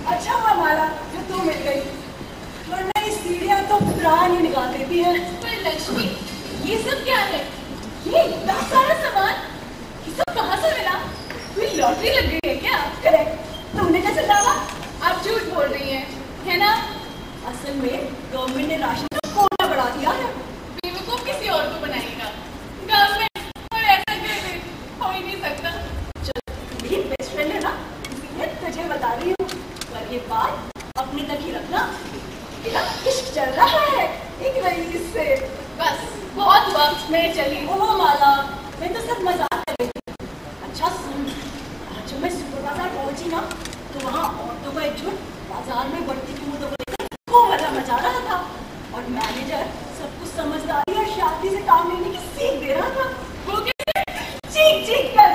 अच्छा हुआ माला जो तू मिल गई, वरना ये सीढ़ियां तो प्राण ही निकाल देती है। पर लक्ष्मी, ये सब क्या है? ये इतना सारा सामान, ये सब कहाँ से मिला? कोई लॉटरी लग गई है क्या? करेक्ट। तुमने कैसे डाला? आप झूठ बोल रही हैं, है ना? असल में गवर्नमेंट ने राशन का कोटा बढ़ा दिया है। बेवकूफ किसी और को बनाएगा। गवर्नमेंट और ऐसा कैसे हो ही नहीं सकता। चल, मेरी बेस्ट फ्रेंड है ना, इसलिए तुझे बता रही हूँ, पर ये बात अपने तक ही रखना। तेरा इश्क चल रहा है एक रईस से। बस बहुत वक्त में चली। ओह माला, मैं तो सब मजाक कर रही थी। अच्छा सुन, आज जब मैं सुपर बाजार पहुंची ना, तो वहाँ औरतों का एक झुंड बाजार में बढ़ती कीमतों को लेकर खूब हल्ला मचा रहा था, और मैनेजर सब कुछ समझदारी और शांति से काम लेने की सीख दे रहा था। वो कैसे? चीख चीख कर,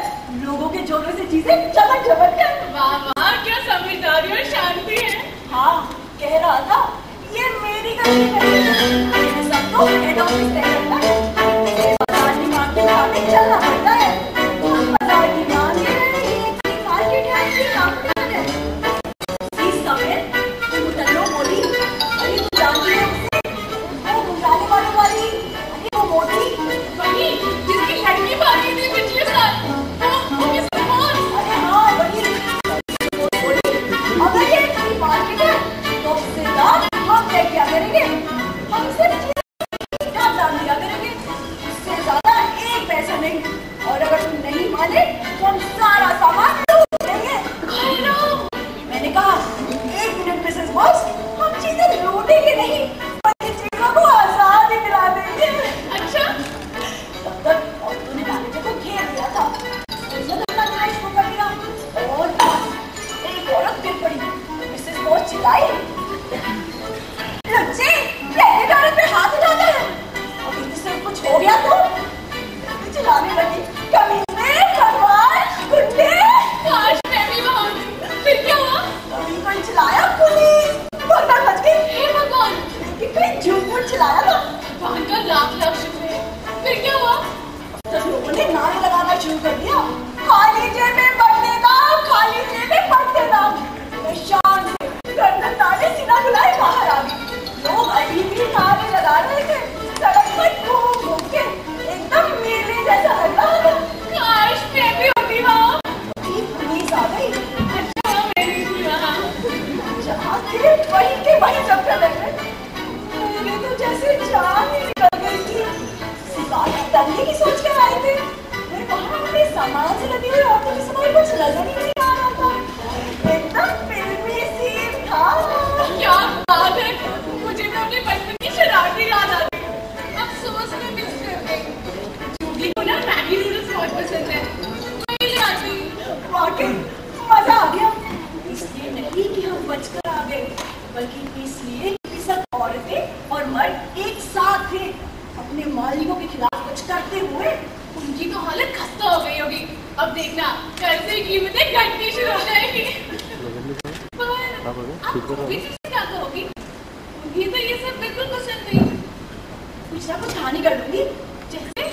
लोगों के जोरों से चीजें चमक चमक कर। वाह वाह, क्या समझदारी और शांति है। हाँ, कह रहा था ये मेरी गलती नहीं है, ये सब तो हेड ऑफिस तय करता है। इसे बाजार की मांग के मुताबिक चलना पड़ता है। हम बाजार की मांग के लिए मार्केट है कि काम करना है। इस समय वो मुतल्लो बोली, अरे तू जानती है उसे, वो घुमाने वाली, अरे वो मोटी वही जिसकी लड़की भागी थी पिछले साल, वो किसने कौन? अरे हाँ वही बोली, अगर ये फ्री मार्केट है तो उससे दाम हम तय क्या करेंगे, हम सिर्फ दाम दिया करेंगे, उससे ज्यादा एक पैसा नहीं, और अगर तुम नहीं माने तो हम सारा सामान लूट लेंगे। मैंने कहा 1 मिनट मिसेस बॉस, हम चीजें लूटेंगे नहीं, बल्कि चीजों को आजाद ही दिला देंगे। अच्छा, तब तक औरतों ने मैनेजर को घेर दिया था, उसने अपना ड्राइव शुरू कर दिया, और बस एक औरत गिर पड़ी। मिसेस बॉस चिल्लाई, लज्जे, प्रेग्नेंट औरत पे हाथ उठाता है, अभी इससे कुछ हो गया तो चिल्लाने लगी, कमीने, भगवान, गुंडे। काश मैं भी वहाँ होती। फिर क्या हुआ? अभी कोई चिल्लाया, पुलिस, भगदड़ मच गई। हे भगवान, लेकिन कोई झूठ चिल्लाया था। भगवान का लाख लाख शुक्र है। फिर क्या हुआ? तब लोगों ने नारे लगाना शुरू कर दिया, खाली जेबें बढ़ने का, खाली जेबें बढ़ने का। मैं शान से गर्दन ताने सीना बुलाए बाहर आ गई। लोग अभी भी नारे लगा रहे थे, सड़क पर घूम घूम के एकदम मेले जैसा लग रहा था। काश मैं भी होती वहाँ। पुलिस आ गई। अच्छा, मैं नहीं थी वहाँ। जहाँ थे वहीं के वहीं चक्कर लग गए। मेरे तो जैसे जान ही निकल गई थी। सिपाही दंगे की सोच कर आए थे, मैं वहाँ अपने सामान से लगी हुई औरतों के समय कुछ नजर ही नहीं आ रहा था। एकदम फिल्मी सीन था। क्या बात है, मुझे तो अपने बचपन की शरारतें याद आ गई। अफसोस मैं मिस कर गई। जूली को ना मैगी नूडल्स बहुत पसंद है, मैं ले आती। वाकई मजा आ गया। इसलिए नहीं कि हम बचकर आ गए, बल्कि इसलिए कि सब औरतें और मर्द एक साथ थे, अपने मालिकों के खिलाफ कुछ करते हुए। उनकी तो हालत खस्ता हो गई होगी। अब देखना, कल से कीमतें घटनी शुरू हो जाएगी। पर आप कभी से क्या कहोगी? उन्हें तो ये सब बिल्कुल पसंद नहीं। कुछ ना कुछ कहानी कर दूंगी। जैसे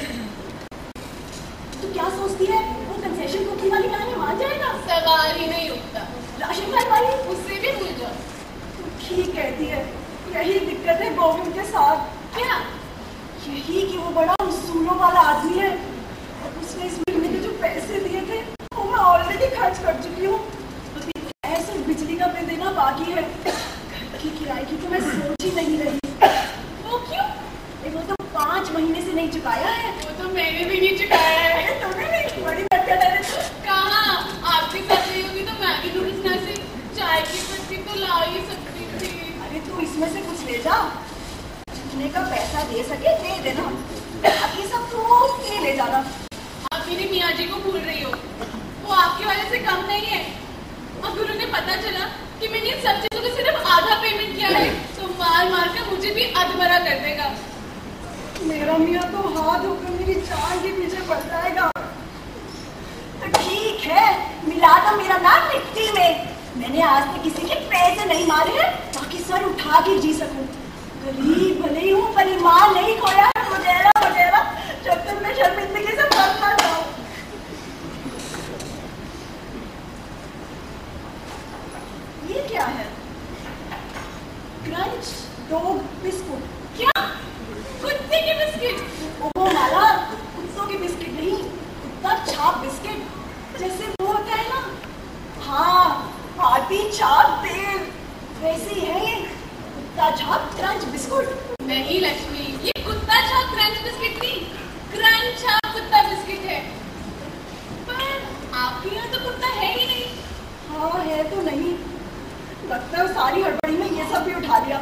तू क्या सोचती है, वो कंसेशन कुकी वाली कहानी मान जाएगा? सवाल ही नहीं उठता। राशन कार्ड वाली? उससे भी भूल जाओ। तू ठीक कहती है, यही दिक्कत है गोविंद के साथ। क्या? यही कि वो बड़ा उसूलों वाला आदमी है, और उसने इस महीने के जो पैसे दिए थे वो मैं ऑलरेडी खर्च कर चुकी हूँ। अभी ऐसे बिजली का बिल देना बाकी है, घर की किराए की तो मैं सोच ही नहीं रही। वो क्यों? वो तो 5 महीने से नहीं चुकाया है। वो तो मैंने भी नहीं चुकाया है। तुमने नहीं? बड़ी बरकत है। कहाँ? आपके साथ नहीं होगी तो मैगी नूडल्स ना से चाय की पत्ती तो ला ही सकती थी। अरे तू इसमें से कुछ ले जा, जितने का पैसा दे सके दे देना, बाकी सब तू ये ले जाना। आप मेरे मियाँ जी को भूल रही हो, वो आपकी वजह से कम नहीं है। अगर उन्हें पता चला कि मैंने इन सब चीजों को सिर्फ आधा पेमेंट किया है, तो मार मार कर मुझे भी अधमरा कर देगा। मेरा मियाँ तो हाथ होकर मेरी जान के पीछे पड़ जाएगा। तो ठीक है, मिला दो मेरा नाम मिट्टी में। मैंने आज तक किसी के पैसे नहीं मारे हैं ताकि सर उठा के जी सकूं। गरीब भले ही हूँ पर ईमान नहीं खोया। वगैरह वगैरह जब तक मैं शर्मिंदगी से मर ना जाऊं। ये क्या है? Crunch dog biscuit. क्या? कुत्ते के बिस्किट? ओहो माला, कुत्तों के बिस्किट नहीं, कुत्ता छाप बिस्किट, जैसे वो होता है ना। हाँ, हाथी छाप तेल, वैसे ही है ये कुत्ता छाप क्रंच बिस्कुट। नहीं लक्ष्मी, ये कुत्ता छाप क्रंच बिस्किट नहीं, क्रंच छाप कुत्ता बिस्किट है। पर आपके यहाँ तो कुत्ता है ही नहीं। हाँ है तो नहीं, लगता है सारी हड़बड़ी में ये सब भी उठा लिया।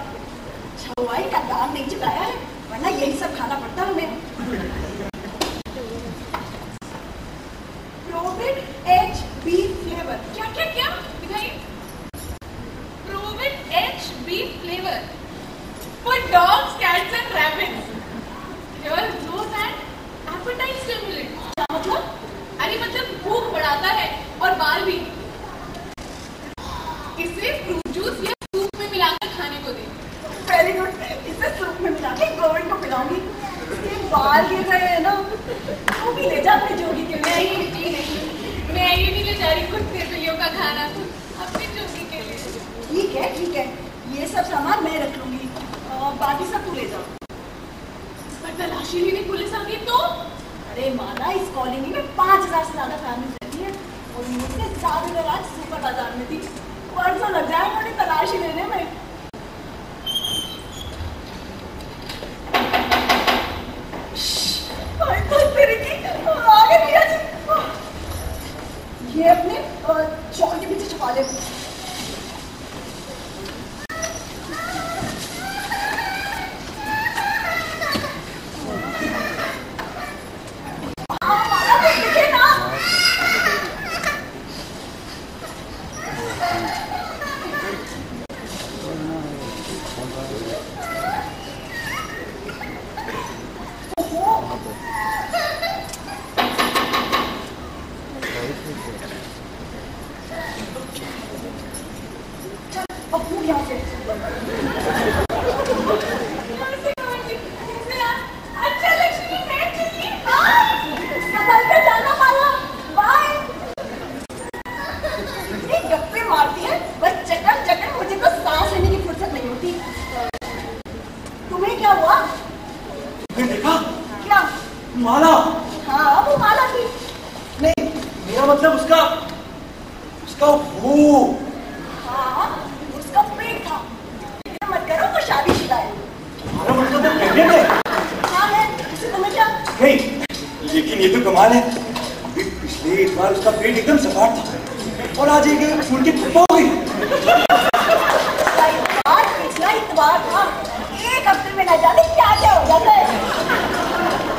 छुआई का दाम नहीं चुकाया है, वरना यही सब खाना पड़ता हमें। Probit HB flavour. क्या क्या क्या दिखाइए। Probit HB flavour for dogs, cats and rabbits. Your growth and appetite stimulate. क्या मतलब? अरे मतलब भूख बढ़ाता है और बाल भी। इसे फ्रूट जूस या सूप में मिलाकर खाने को दें। वेरी गुड, इसे सूप में मिला के गोविंद को पिलाऊंगी। इसके बाल गिर रहे हैं ना, वो भी ले जा अपने जोगी के लिए। नहीं जी नहीं, मैं ये नहीं ले जा रही कुत्ते बिल्लियों का खाना अपने जोगी के लिए। ठीक है, ये सब सामान मैं रख लूंगी, बाकी सब तू ले जा। पर तलाशी लेने पुलिस आ गई तो? अरे माना, इस कॉलोनी में 5000 से ज्यादा फैमिली रहती है और मुझसे ज्यादा आज सुपर बाजार में थी। परसों लग जाएगा उन्हें तलाशी लेने में। ये अपने चौल के पीछे छुपा ले। अच्छा लक्ष्मी, मैं चली। संभल कर जाना माला, बाय। गप्पे मारती है बस, चकर मुझे तो सांस लेने की फुर्सत नहीं होती। तुम्हें क्या हुआ? तुमने देखा? क्या? माला। हाँ वो माला थी। नहीं, मेरा मतलब उसका वो। हाँ उसका पेट था। फिक्र मत करो, वो शादीशुदा है। तुम्हारा मतलब तो प्रेग्नेंट है? हाँ है, उसे तुम्हें क्या? नहीं, लेकिन ये तो कमाल है। अभी पिछले इतवार उसका पेट एकदम सपाट था और आज एक फूल की धब्बा हो गई। पिछला इतवार था, एक हफ्ते में न जाने क्या क्या हो जाता है।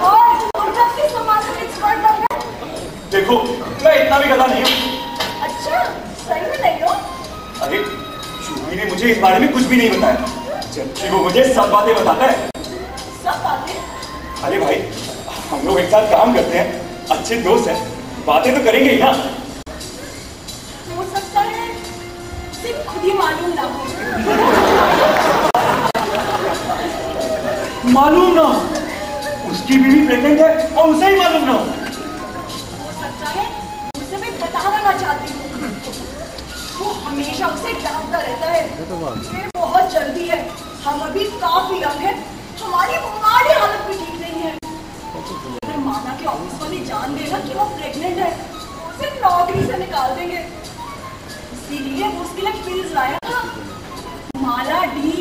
और उनका किस समाज में एक्सपर्ट बन गया। देखो, मैं इतना भी गधा नहीं हूँ। अच्छा, सही में नहीं हो? अरे चूही ने मुझे इस बारे में कुछ भी नहीं बताया, जबकि वो मुझे सब बातें बताता है। सब बातें? अरे भाई, हम लोग एक साथ काम करते हैं, अच्छे दोस्त हैं, बातें तो करेंगे ही ना। हो सकता है सिर्फ खुद ही मालूम ना हो। मालूम ना हो? उसकी बीवी प्रेग्नेंट है और उसे ही मालूम ना हो? हो सकता है उसे मैं बताना ना चाहती हूँ। वो हमेशा उसे डांटता रहता है। ये बहुत जल्दी है, हम अभी काफी यंग हैं, हमारी माली हालत भी ठीक नहीं है। अगर माना के ऑफिस वाले जान लेना कि वो प्रेग्नेंट है, उसे नौकरी से निकाल देंगे। इसीलिए वो उसके लिए पिल्स लाया था, माला डी।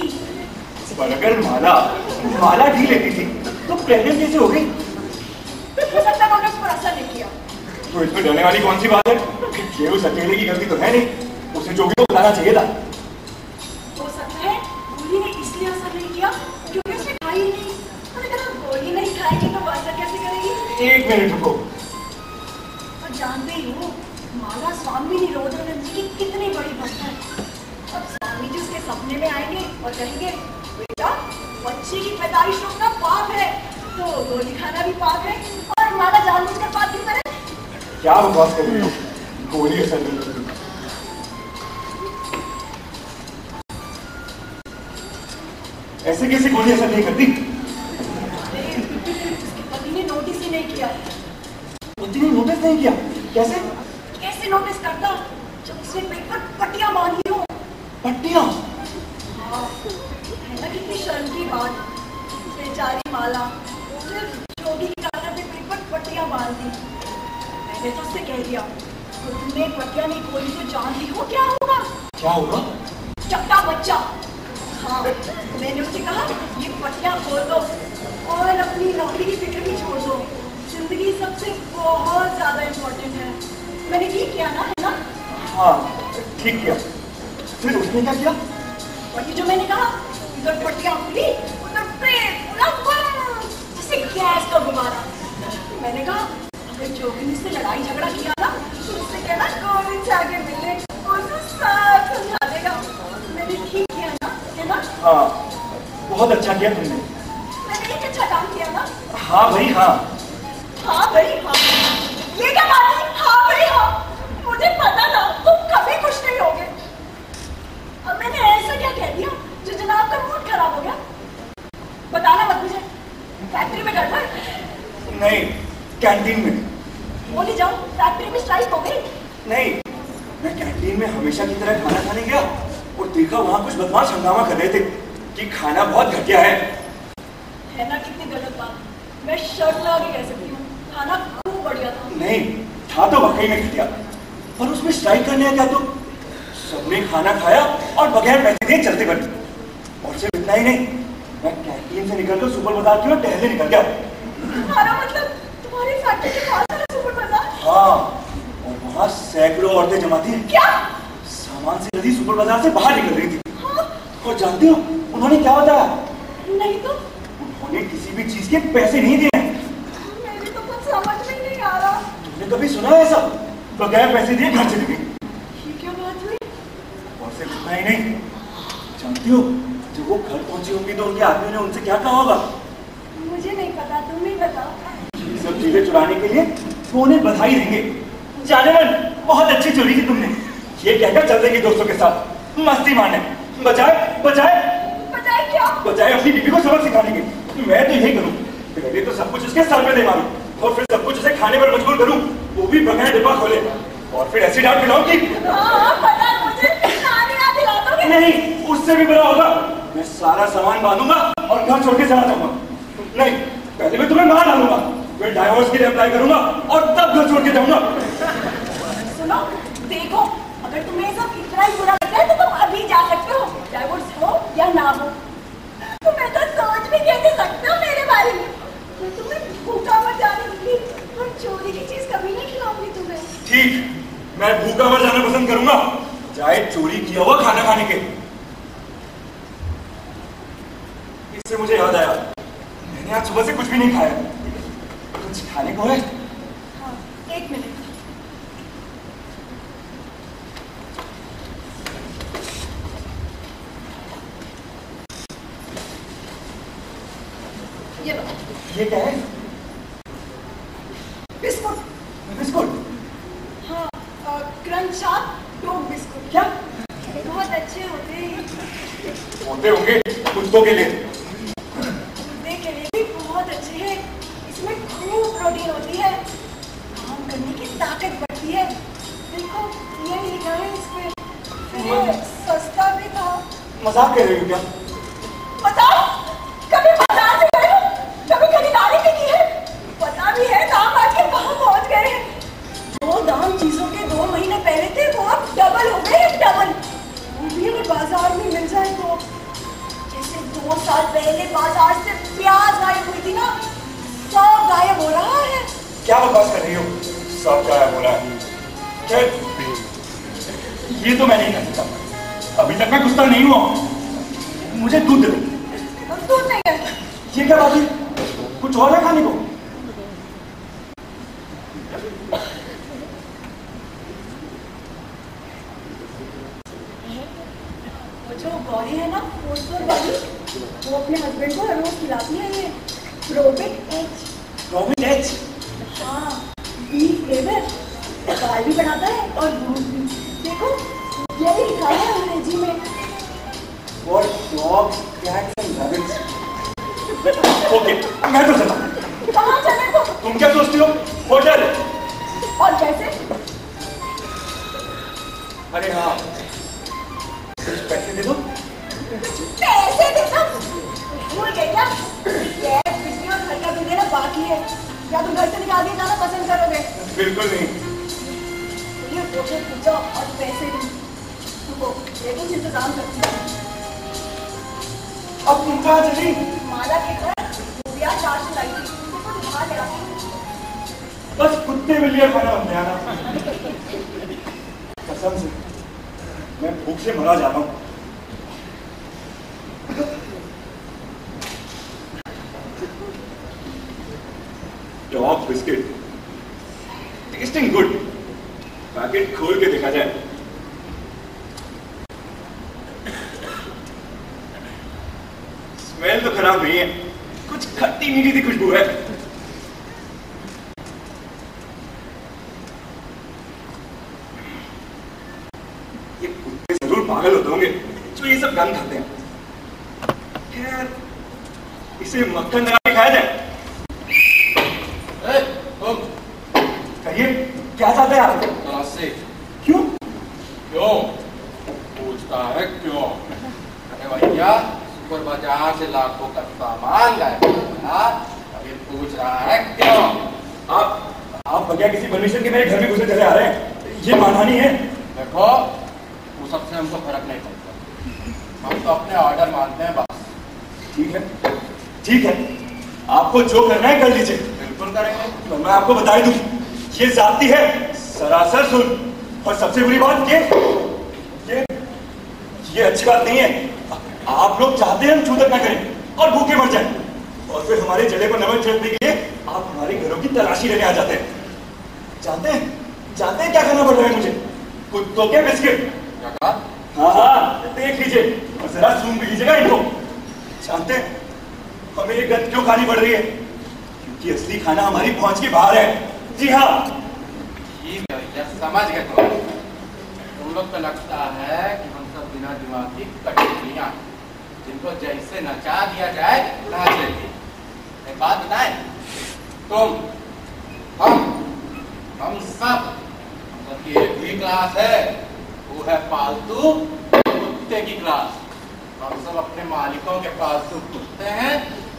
पर अगर माला डी लेती थी तो प्रेग्नेंट कैसे हो गई? हो सकता है उन्होंने उस पर असर नहीं किया। तो इसमें डरने वाली कौन सी बात है? ये उस अकेले की गलती तो है नहीं, उसे जोगी को बताना चाहिए था। हो सकता है गोली ने इसलिए असर नहीं किया क्योंकि उसने खाई नहीं। और अगर वो गोली नहीं खाएगी तो वो असर कैसे करेगी? एक मिनट रुको। और जानते ही हो माला स्वामी निरोधानंद जी की कितनी बड़ी भक्त है। अब स्वामी जी उसके सपने में आएंगे और कहेंगे, बेटा बच्चे की पैदाइश रोकना पाप है, तो गोली खाना भी पाप है। और माला जानबूझकर पाप क्यों करे? क्या बकवास कर रही हो? गोली असर नहीं करती। ऐसे कैसे गोली असर नहीं करती? उसके पति ने नोटिस ही नहीं किया। पति ने नोटिस नहीं किया? कैसे? कैसे नोटिस करता जब उसने पेट पर पट्टियां बांधी हो? पट्टियां? हाँ, है ना कितनी शर्म की बात। बेचारी माला सिर्फ जोगी की काना पे पीठ पर पट्टियां बांध दी। मैंने तो उससे कह दिया, तो तुमने पट्टियां नहीं खोली तो जान ली हो क्या होगा? क्या होगा? चपटा बच्चा। हाँ, मैंने उससे कहा ये पट्टियां खोल दो और अपनी नौकरी की फिक्र भी छोड़ दो। जिंदगी सबसे बहुत ज्यादा इम्पोर्टेंट है। मैंने ठीक किया ना, है ना? हाँ, ठीक किया। फिर उसने क्या किया? वही जो मैंने कहा, इधर पट्टियां खुली उधर पेट पूरा बम, जैसे गैस का गुब्बारा। मैंने कहा अगर जोगिनी से लड़ाई झगड़ा किया ना तो उससे कहना गोविंद से आगे मिलने और उसको सब समझा देगा। मैंने ठीक किया ना, है ना? हाँ, बहुत अच्छा किया तुमने। मैंने एक अच्छा काम किया ना? हाँ भाई हाँ। हाँ भाई हाँ। ये क्या बात है? हाँ भाई हाँ। मुझे पता था तुम कभी खुश नहीं होगे। अब मैंने ऐसा क्या कह दिया जो जनाब का मूड खराब हो गया? बताना मत मुझे। फैक्ट्री में गड़बड़? नहीं, कैंटीन में। बोली जाओ, फैक्ट्री में स्ट्राइक हो गई? नहीं, मैं कैंटीन में हमेशा की तरह खाना खाने गया और देखा वहाँ कुछ बदमाश हंगामा कर रहे थे कि खाना बहुत घटिया है। है ना कितनी गलत बात। मैं शर्त लगा के कह सकती हूँ खाना खूब बढ़िया था। नहीं, था तो वाकई में घटिया, पर उसमें स्ट्राइक करने क्या तो सबने खाना खाया और बगैर पैसे दिए चलते बने। और सिर्फ इतना ही नहीं, मैं कैंटीन से निकलकर सुपर बाजार की ओर टहलने निकल गया। तुम्हारा मतलब तुम्हारी फैक्ट्री के पास है सुपर बाजार? हाँ, और वहाँ सैकड़ों औरतें जमा थी। क्या? सामान से लदी सुपर बाजार से बाहर निकल रही थी। हाँ? और जानते हो उन्होंने क्या बताया? नहीं तो? उन्होंने किसी भी चीज के पैसे नहीं दिए। मेरी तो कुछ समझ में नहीं आ रहा। तुमने कभी सुना है ऐसा? बगैर पैसे दिए घर चली गई। ये क्या बात हुई? और सिर्फ इतना ही नहीं, जानती हो जब वो घर पहुंची होंगी तो उनके आदमी ने उनसे क्या कहा होगा? मुझे नहीं पता, तुम ही बताओ। ये सब चीजें चुराने के लिए वो उन्हें बधाई देंगे। जाने मन, बहुत अच्छी चोरी की तुमने। ये कहकर चल देंगे दोस्तों के साथ मस्ती मारने। बजाय बजाय बजाय क्या? बजाय अपनी बीवी को सबक सिखाने के, मैं तो यही करूं। पहले तो सब कुछ उसके सर पे दे मारूं और फिर सब कुछ उसे खाने पर मजबूर करूं, वो भी बगैर डिब्बा खोले, और फिर ऐसी डांट खिलाऊं कि हाँ, पता मुझे। खाने खिला दोगे? नहीं, उससे भी बड़ा होगा। मैं सारा सामान बांधूंगा और घर छोड़ के चला जाऊंगा। नहीं, पहले मैं तुम्हें मार डालूंगा, फिर डाइवोर्स के लिए अप्लाई करूंगा और तब घर छोड़ के जाऊंगा। सुनो, देखो, अगर तुम्हें सब इतना ही बुरा लगता है तो तुम अभी जा सकते हो, डाइवोर्स हो या ना हो। तुम्हें तो सोच भी कैसे सकते हो मेरे बारे में। मैं तुम्हें भूखा मर जाने दूंगी और चोरी की चीज कभी नहीं खिलाऊंगी तुम्हें। ठीक, मैं भूखा मर जाना पसंद करूंगा, चाहे चोरी किया हुआ खाना खाने के। इससे मुझे याद आया, मैंने आज सुबह से कुछ भी नहीं खाया। कुछ खाने को है? हाँ, एक मिनट। ये लो। ये क्या है? बिस्कुट। बिस्कुट? हाँ, क्रंचा डोग बिस्कुट। क्या? बहुत अच्छे होते हैं। होते होंगे कुत्तों के लिए। कुत्ते के लिए भी बहुत अच्छे हैं। इसमें खूब प्रोटीन होती है, काम करने की ताकत बढ़ती है। देखो, ये लिखा है इस पे। फिर ये सस्ता भी था। मजाक कर रही हो क्या? बताओ, कभी बाजार में गए हो? कभी खरीदारी भी की है? पता भी है दाम आजकल कहाँ पहुँच गए हैं। जो दाम चीजों के 2 महीने पहले थे वो अब डबल हो गए, डबल। वो भी अगर बाजार में मिल जाए तो। जैसे 2 साल पहले बाजार से प्याज गायब हुई थी ना, सब गायब हो रहा है। क्या बकवास कर रही हो? सब गायब हो रहा है? खैर, ये तो मैं नहीं कर सकता। अभी तक मैं कुत्ता नहीं हुआ। मुझे दूध दे दो। और दूध नहीं है। ये क्या बात है? कुछ और है खाने को? वो जो गौरी है ना, पोस्टर वाली, वो अपने हस्बैंड को हर रोज खिलाती है ये प्रोबिट एच। Probit H? हाँ, बीफ फ्लेवर, दाल भी बनाता है और दूध भी। देखो, यही लिखा है अंग्रेजी में। For dogs, cats and rabbits. Okay, मैं तो चला। कहाँ चले तुम? तुम क्या सोचती हो? होटल। और कैसे? अरे हाँ, इस पैसे दे दो। पैसे दे दो? भूल गए क्या? गैस, बिजली और घर का बिल देना बाकी है। क्या तुम घर से निकाल दिए जाना पसंद करोगे? बिल्कुल नहीं। तो ये पोछे पूछो और पैसे दो। रुको, ये कुछ इंतजाम करती हूँ। अब तुम कहाँ चली? माला के घर गोबिया चाट लाई थी, उसे तो दिखा ले रहा हूँ। बस कुत्ते बिल्लियाँ खाना बन जाना। कसम से मैं भूख से मरा जा रहा हूँ। Dog biscuit testing good. Packet खोल के देखा जाए। स्मेल तो खराब नहीं है, कुछ खट्टी मीठी सी खुशबू है। ये कुत्ते जरूर पागल होते होंगे जो ये सब गंद खाते हैं। खैर इसे मक्खन लगा के खाया जाए। कहिए क्या चाहते हैं आप? से क्यों? क्यों पूछता है क्यों? अरे भैया सुपर बाजार से लाखों का सामान लाया, अभी पूछ रहा है क्यों? आप बगैर किसी परमिशन के मेरे घर में घुसे चले आ रहे हैं, ये मानहानि है। देखो वो सबसे हमको फर्क नहीं पड़ता, हम तो अपने ऑर्डर मानते हैं बस। ठीक है, ठीक है, आपको जो करना है कर लीजिए। बिल्कुल करेंगे। तो मैं आपको बता दूं, ये जाती है सरासर सुन। और सबसे बुरी बात ये अच्छी बात नहीं है। आप लोग चाहते हैं हम छूतक ना करें और भूखे मर जाएं, और फिर हमारे जड़े पर नमक छिड़कने के लिए आप हमारे घरों की तलाशी लेने आ जाते हैं। जानते हैं क्या करना पड़ रहा है मुझे? कुत्तों के बिस्किट। हाँ, देख लीजिए और जरा सूंघ भी लीजिएगा इनको। जानते हैं हमें ये गंद क्यों खानी पड़ रही है? क्योंकि असली खाना हमारी पहुंच के बाहर है। जी हाँ, ठीक है, समझ गए। तुम लोग को लगता है कि हम सब बिना दिमाग की कठपुतलियां जिनको जैसे नचा दिया जाए नाच लेंगे। एक बात बताएं, तुम हम सब की एक ही क्लास है, वो है पालतू कुत्ते की क्लास। हम सब अपने मालिकों के पालतू कुत्ते हैं,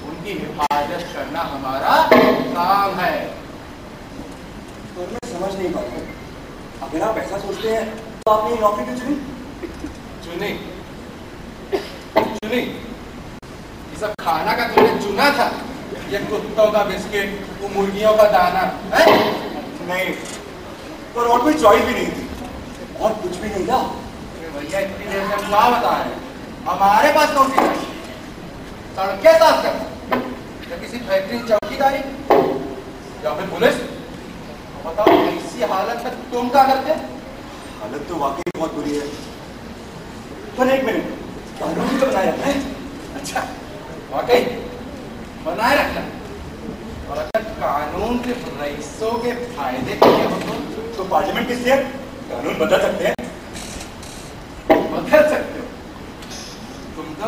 उनकी हिफाजत करना हमारा काम है। तो मैं समझ नहीं पाता, अगर आप ऐसा सोचते हैं तो आपने ये नौकरी क्यों चुनी? ये सब खाना का तुमने चुना था? ये कुत्तों का बिस्किट, वो मुर्गियों का दाना है? नहीं, पर और कोई चॉइस भी नहीं थी, और कुछ भी नहीं था। भैया इतनी देर से क्या बता रहे हैं? हमारे पास कौन सी सड़कें साफ कर या किसी फैक्ट्री चौकीदारी या फिर पुलिस? बताओ ऐसी हालत में तुम क्या करते? हालत तो वाकई बहुत बुरी है, पर एक मिनट, कानून तो बनाए रखना है। अच्छा, वाकई बनाए रखना। और अगर कानून के रईसों के फायदे के लिए हो तो पार्लियामेंट किस लिए कानून बदल सकते हैं? बदल सकते हो? तुम तो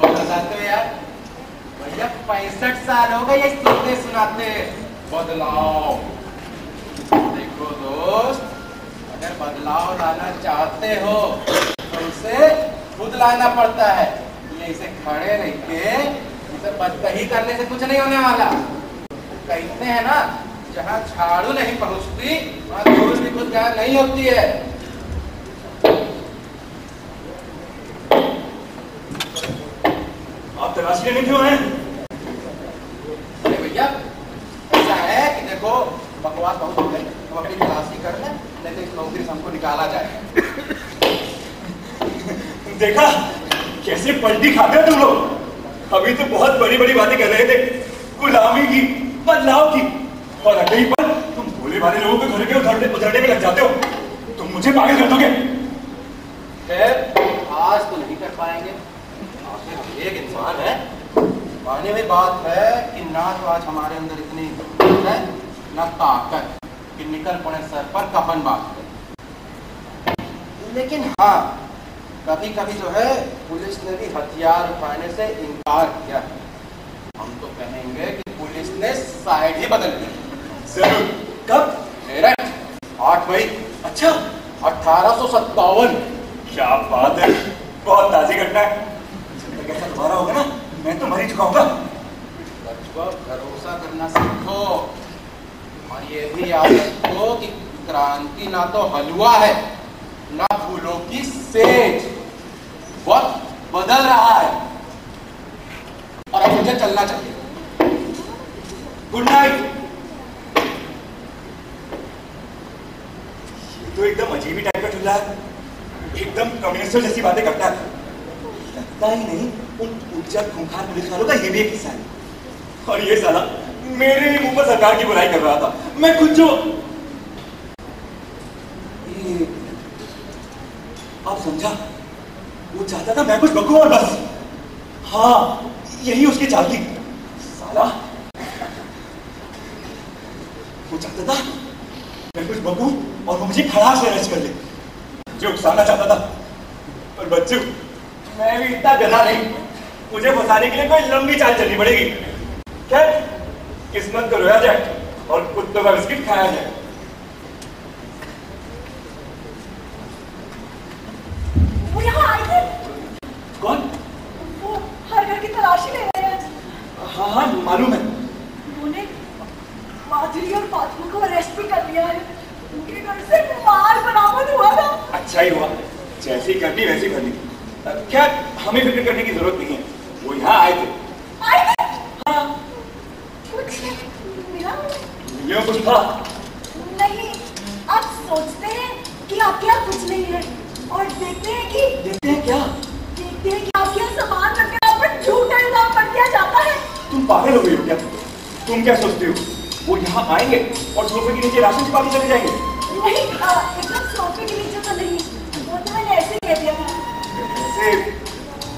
बताते हो यार। भैया 65 साल हो गए ये सुनते सुनाते। बदलाव देखो दोस्त, अगर बदलाव लाना चाहते हो तो उसे खुद लाना पड़ता है। ये इसे खड़े रह के इसे बदतही करने से कुछ नहीं होने वाला। कहते हैं ना, जहाँ झाड़ू नहीं पहुँचती वहाँ धूल भी खुद गायब नहीं होती है। आप तलाशी लेने क्यों आए? अरे भैया ऐसा है कि देखो बकवास बहुत हो गई, हम अपनी तलाशी कर लें, नहीं तो इस नौकरी से हमको निकाला जाए। देखा कैसे पलटी खाते हो तुम लोग? अभी तो बहुत बड़ी बड़ी बातें कर रहे थे, गुलामी की, बदलाव की, और अगली पर तुम भोले भाले लोगों के घर के उधरने में लग जाते हो। तुम मुझे पागल कर दोगे। खैर आज तो नहीं कर पाएंगे, आखिर हम एक इंसान है। माने हुई बात है कि ना तो आज हमारे अंदर इतनी हिम्मत है ना ताकत कि निकल पड़े सर पर कफन बांध कर। लेकिन हाँ, कभी कभी जो है पुलिस ने भी हथियार उठाने से इनकार किया। हम तो कहेंगे कि पुलिस ने साइड ही बदल दी। जरूर। कब? मेरठ 8 मई। अच्छा, 1857। क्या बात है। बहुत ताज़ी घटना है। जब तक ऐसा दोबारा होगा ना, मैं तो मर ही चुका हूँगा। भरोसा करना सीखो और ये भी याद रखो कि क्रांति ना तो हलवा है ना फूलों की सेज। वक्त बदल रहा है और अब मुझे चलना चाहिए। Good night. ये तो एकदम अजीब ही टाइप का चुल्ला है, एकदम कम्युनिस्टों जैसी बातें करता है। लगता ही नहीं उन उज्जत खूंखार पुलिस वालों का ये भी एक हिस्सा है। और ये साला मेरे ही मुंह पर सरकार की बुराई कर रहा था। मैं खुद जो आप समझा, वो चाहता था मैं कुछ बकूं और बस। हाँ, यही उसकी चाल थी। साला वो चाहता था मैं कुछ बकूं और वो मुझे खड़ास से अरेस्ट कर ले, जो उकसाना चाहता था। पर बच्चों, मैं भी इतना गधा नहीं, मुझे फंसाने के लिए कोई लंबी चाल चलनी पड़ेगी। क्या किस्मत को रोया जाए और कुत्तों का बिस्किट खाया जाए। वो यहाँ आए थे। कौन? वो हर घर की तलाशी ले रहे हैं। हाँ हाँ मालूम है। उन्होंने माधुरी और फातिमा को अरेस्ट भी कर लिया है। उनके घर से माल बरामद हुआ था। अच्छा ही हुआ, जैसी करनी वैसी करनी। क्या हमें फिक्र करने की जरूरत नहीं है, वो यहाँ आए थे। आए थे? हाँ। कुछ मिला? मिलियो कुछ था? नहीं, आप सोचते हैं कि आपके यहाँ कुछ नहीं है और देखते हैं क्या? देखते हैं कि आपके यहाँ सामान रखकर आप पर झूठा इल्जाम पड़ दिया जाता है। तुम पागल हो गई हो क्या? तुम क्या सोचते हो वो यहाँ आएंगे और सोफे के नीचे राशन छिपा के चले जाएंगे? नहीं, एकदम सोफे के नीचे तो नहीं, वो तो मैंने ऐसे कह दिया था। ऐसे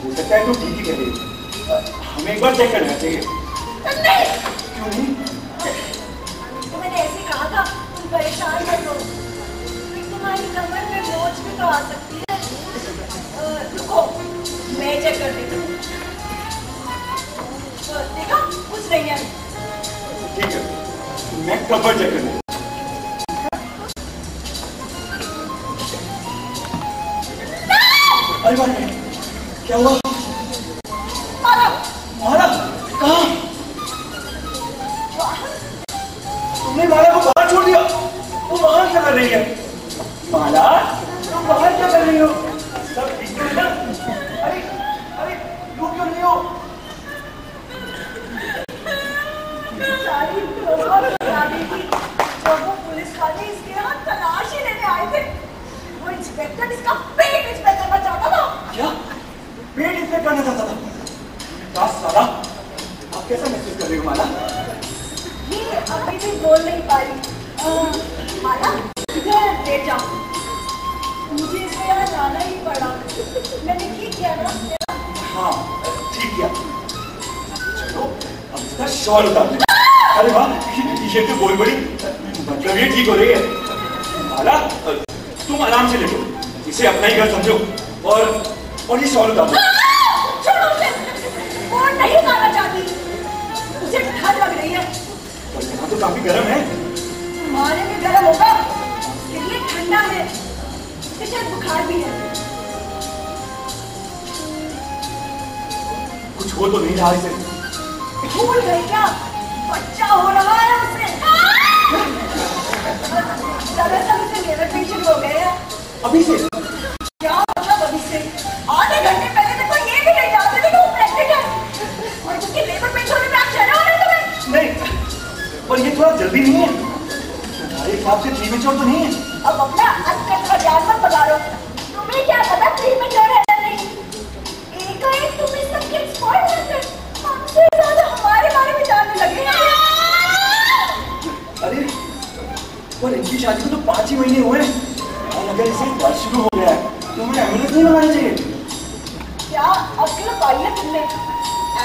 हो सकता है तुम ठीक ही कह रही हो। हमें एक बार चेक करना चाहिए। नहीं, क्यों नहीं? तो मैंने ऐसे कहा था, तुम परेशान मत हो। तुम्हारी कमर में मोच भी तो आ सकती है। रुको, मैं चेक कर देती हूँ। देखा, कुछ नहीं है। ठीक है, मैं कमर चेक कर लूँ। अरे बाप रे, क्या हुआ? मारा? कहाँ? तुमने माला को बाहर छोड़ दिया? वो बाहर क्या कर रही है? माला, तुम बाहर क्या कर रही हो? सब ठीक है ना? अरे अरे रो क्यों रही हो? सारी प्रॉब्लम बता दी थी। जब वो पुलिस वाले इसके यहाँ तलाशी लेने आए थे, वो इंस्पेक्टर इसका पेट इंस्पेक्ट करना चाहता था। क्या? पेट इंस्पेक्ट करना चाहता था? क्या साला? आप कैसा महसूस कर रही हो माला? ये अभी भी बोल नहीं पा रही। माला, इधर लेट जाओ। मुझे इसके यहाँ जाना ही पड़ा। मैंने ठीक किया ना? हाँ, ठीक किया। चलो, अब इसका शॉल उतार दे। अरे वाह, ये तो बहुत बड़ी, मतलब ये ठीक हो रही है। माला, तुम आराम से लेटो, इसे अपना ही घर समझो और ये शॉल उतार दो। छोड़ो उसे, वो नहीं मारना चाहती। मुझे ठंड लग रही है। पर यहाँ तो काफी गर्म है। तुम्हारे में गर्म होगा, इसके लिए ठंडा है। इसके शायद बुखार भी है। कुछ हो तो नहीं रहा इसे? भूल गई क्या? बच्चा हो रहा है उसे। दरअसल उसे लेबर पेंशन हो गए हैं। अभी से? क्या मतलब अभी से? आधे घंटे पहले तक तो ये भी नहीं जानते थे कि वो प्रेग्नेंट है और उसकी लेबर पेंशन होने में आप शर्म आ रहे हो तुम्हें? नहीं, पर ये थोड़ा जल्दी नहीं है। तुम्हारे हिसाब से प्रीमेच्योर तो नहीं है? अब अपना अंकल का ज्ञान मत बता रहे हो। तुम्हें क्या पता प्रीमेच्योर है या नहीं? एकाएक तुम इस सब के एक्सपर्ट हैं। हमसे ज्यादा हमारे बारे में जानने लगे हैं। अरे, पर इनकी शादी को तो 5 ही महीने हुए हैं और अगर इसे दर्द शुरू हो गया है तो हमें एम्बुलेंस नहीं मंगानी चाहिए? क्या अक्ल पाई है तुमने?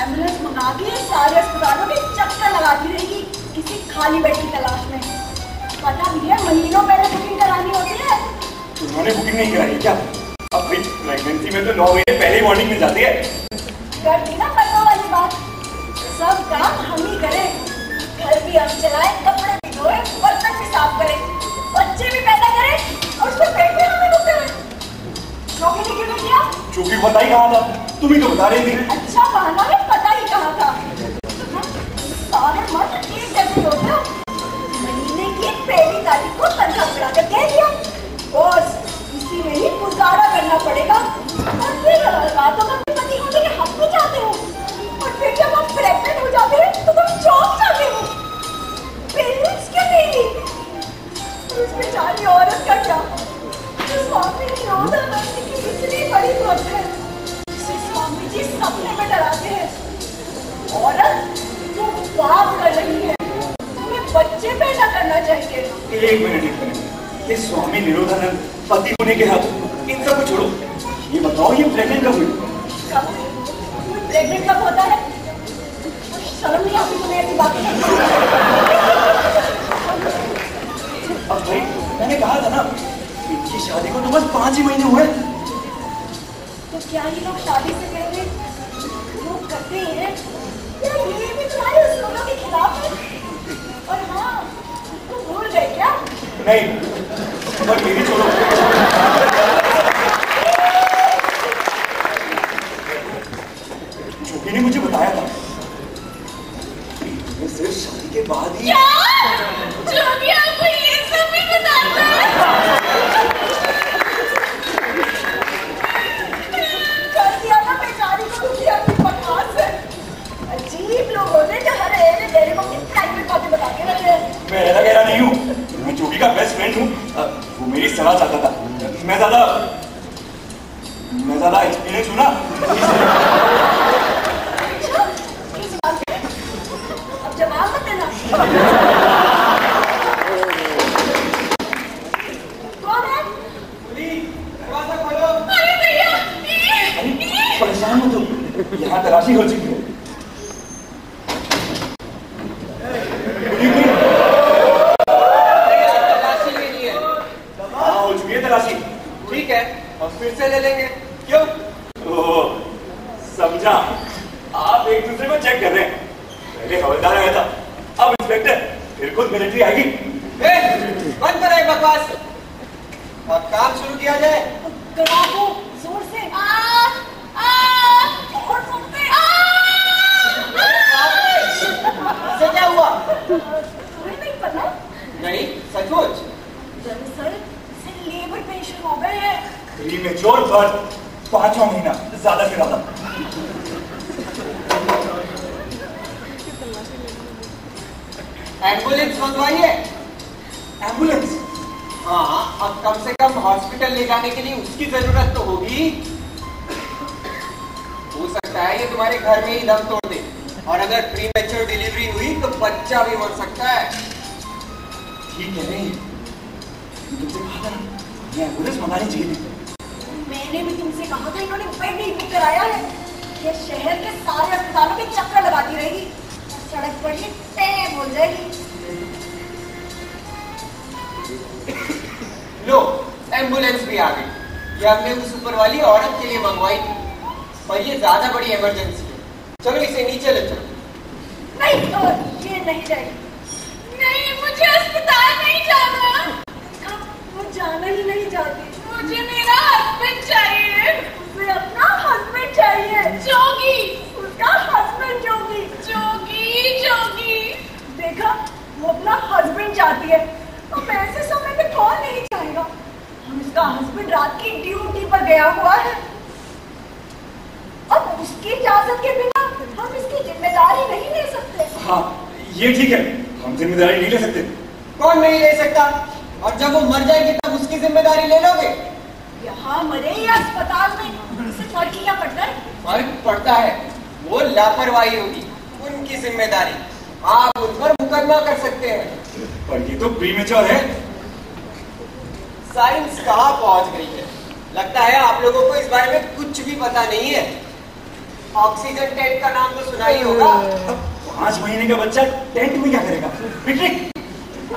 एम्बुलेंस मंगा के सारे अस्पतालों में चक्कर लगाती रहेगी किसी खाली बेड की तलाश में। पता भी है महीनों पहले बुकिंग करानी होती है। उन्होंने बुकिंग नहीं कराई क्या? अब भाई प्रेगनेंसी में तो 9 महीने पहले ही वार्निंग मिल जाती है। कर दी ना पता वाली बात। सब काम हम ही करें, घर भी हम चलाएं, कपड़े भी धोएं, बर्तन भी साफ करें, बच्चे भी पैदा करें और उसको पेट भी हमें करें। क्यों नहीं किया? जो भी पता ही कहा था, तुम ही तो बता रही थी। अच्छा बहाना में पता ही कहा था। सारे मर्द एक जैसे होते हो। महीने की पहली तारीख को तनख्वाह बढ़ा कर कह दिया बॉस इसी में ही गुजारा करना पड़ेगा। और फिर रातों में पति होने के हक में जाते हो और फिर जब आप प्रेग्नेंट हो जाते हैं तो तुम चौंक जाते हो। पेरेंट्स क्यों नहीं? उस बेचारी औरत का क्या? स्वामी निरोधानंद की इतनी बड़ी भक्त है, स्वामी जी सपने में डराते हैं। औरत तुम पाप कर रही है, तुम्हें बच्चे पैदा करना चाहिए। एक मिनट, ये स्वामी निरोधानंद, पति होने के हक, इन सब को छोड़ो। ये बताओ ये प्रेग्नेंट कब हुई? प्रेग्नेंट कब होता है? शर्म नहीं आती तुम्हें ऐसी बात? अब भाई मैंने कहा था ना, इनकी शादी को तो बस 5 ही महीने हुए। तो क्या ये लोग शादी से पहले लोग करते हैं? या ये भी तुम्हारे उसूलों के खिलाफ है? और हाँ, तुम भूल गए क्या? नहीं, पर मेरी छोड़ो। छोटी ने मुझे बताया था मैं सिर्फ शादी के बाद ही। जोगी आपको ये सब भी बताता है? कर दिया ना बेचारी को दुखी अपनी बकवास से। अजीब लोग होते हैं जो हर एरे डेरे को किस प्राइवेट बातें बता के रखते हैं। मैं ऐसा गहरा नहीं हूँ, मैं जोगी का बेस्ट फ्रेंड हूँ। वो मेरी सलाह चाहता था। मैं ज्यादा एक्सपीरियंस हूँ ना। अच्छा, किस बात पे? अब जवाब मत देना। कौन है? दरवाजा खोलो। अरे भैया परेशान हो तुम, यहाँ तलाशी हो चुकी है। तलाशी लेनी है। हाँ हो चुकी है तलाशी। ठीक है, अब फिर से ले लेंगे। क्यों? ओह, समझा, आप एक दूसरे को चेक कर रहे हैं। पहले हवलदार आया था, अब इंस्पेक्टर, फिर खुद मिलिट्री आएगी। बंद करो ये बकवास, अब काम शुरू किया जाए। गड़ाको, जोर से। और सुनते। इसे क्या हुआ? तुम्हें नहीं पता? नहीं, सचमुच? दरअसल इसे लेबर पेंशन हो गए हैं। प्रीमेच्योर बर्थ, 5वां महीना, ज्यादा से ज्यादा। एम्बुलेंस मंगवाइए। एम्बुलेंस? हाँ, अब कम से कम हॉस्पिटल ले जाने के लिए उसकी जरूरत तो होगी। हो सकता है ये तुम्हारे घर में ही दम तोड़ दे, और अगर प्रीमेच्योर डिलीवरी हुई तो बच्चा भी मर सकता है। ठीक है, नहीं तुमसे कहा था ना, ये एम्बुलेंस मंगानी चाहिए थी। मैंने भी तुमसे कहा था, इन्होंने बेड नहीं बुक कराया है। ये शहर के सारे अस्पतालों में चक्कर लगाती रहेगी, सड़क पर ही टैब हो जाएगी। लो, एम्बुलेंस भी आ गई। ये हमने उस ऊपर वाली औरत के लिए मंगवाई थी, पर ये ज्यादा बड़ी इमरजेंसी है। चलो इसे नीचे ले चलो। नहीं, ये नहीं जाएगी। नहीं, मुझे अस्पताल नहीं जाना। वो जाना ही नहीं चाहती। मुझे मेरा हस्बैंड चाहिए। उसे अपना हस्बैंड चाहिए। जोगी, उसका हस्बैंड जोगी। जोगी, जोगी। देखा, वो अपना हस्बैंड चाहती है, तो ऐसे समय पे कौन नहीं चाहेगा? हम इसका हस्बैंड रात की ड्यूटी पर गया हुआ है, अब उसकी इजाजत के बिना हम इसकी जिम्मेदारी नहीं ले सकते। हाँ, ये ठीक है, हम जिम्मेदारी नहीं ले सकते। कौन नहीं ले सकता? और जब वो मर जाएगी तब उसकी जिम्मेदारी ले लोगे? यहाँ मरे या अस्पताल में, इससे फर्क क्या पड़ता है? फर्क पड़ता है। वो लापरवाही होगी, उनकी जिम्मेदारी। आप उन पर मुकदमा कर सकते हैं। पर ये तो प्रीमेच्योर है। साइंस कहाँ पहुंच गई है? लगता है आप लोगों को इस बारे में कुछ भी पता नहीं है। ऑक्सीजन टेंट का नाम तो सुना ही होगा। 5 महीने का बच्चा टेंट में क्या करेगा? पिटनिक।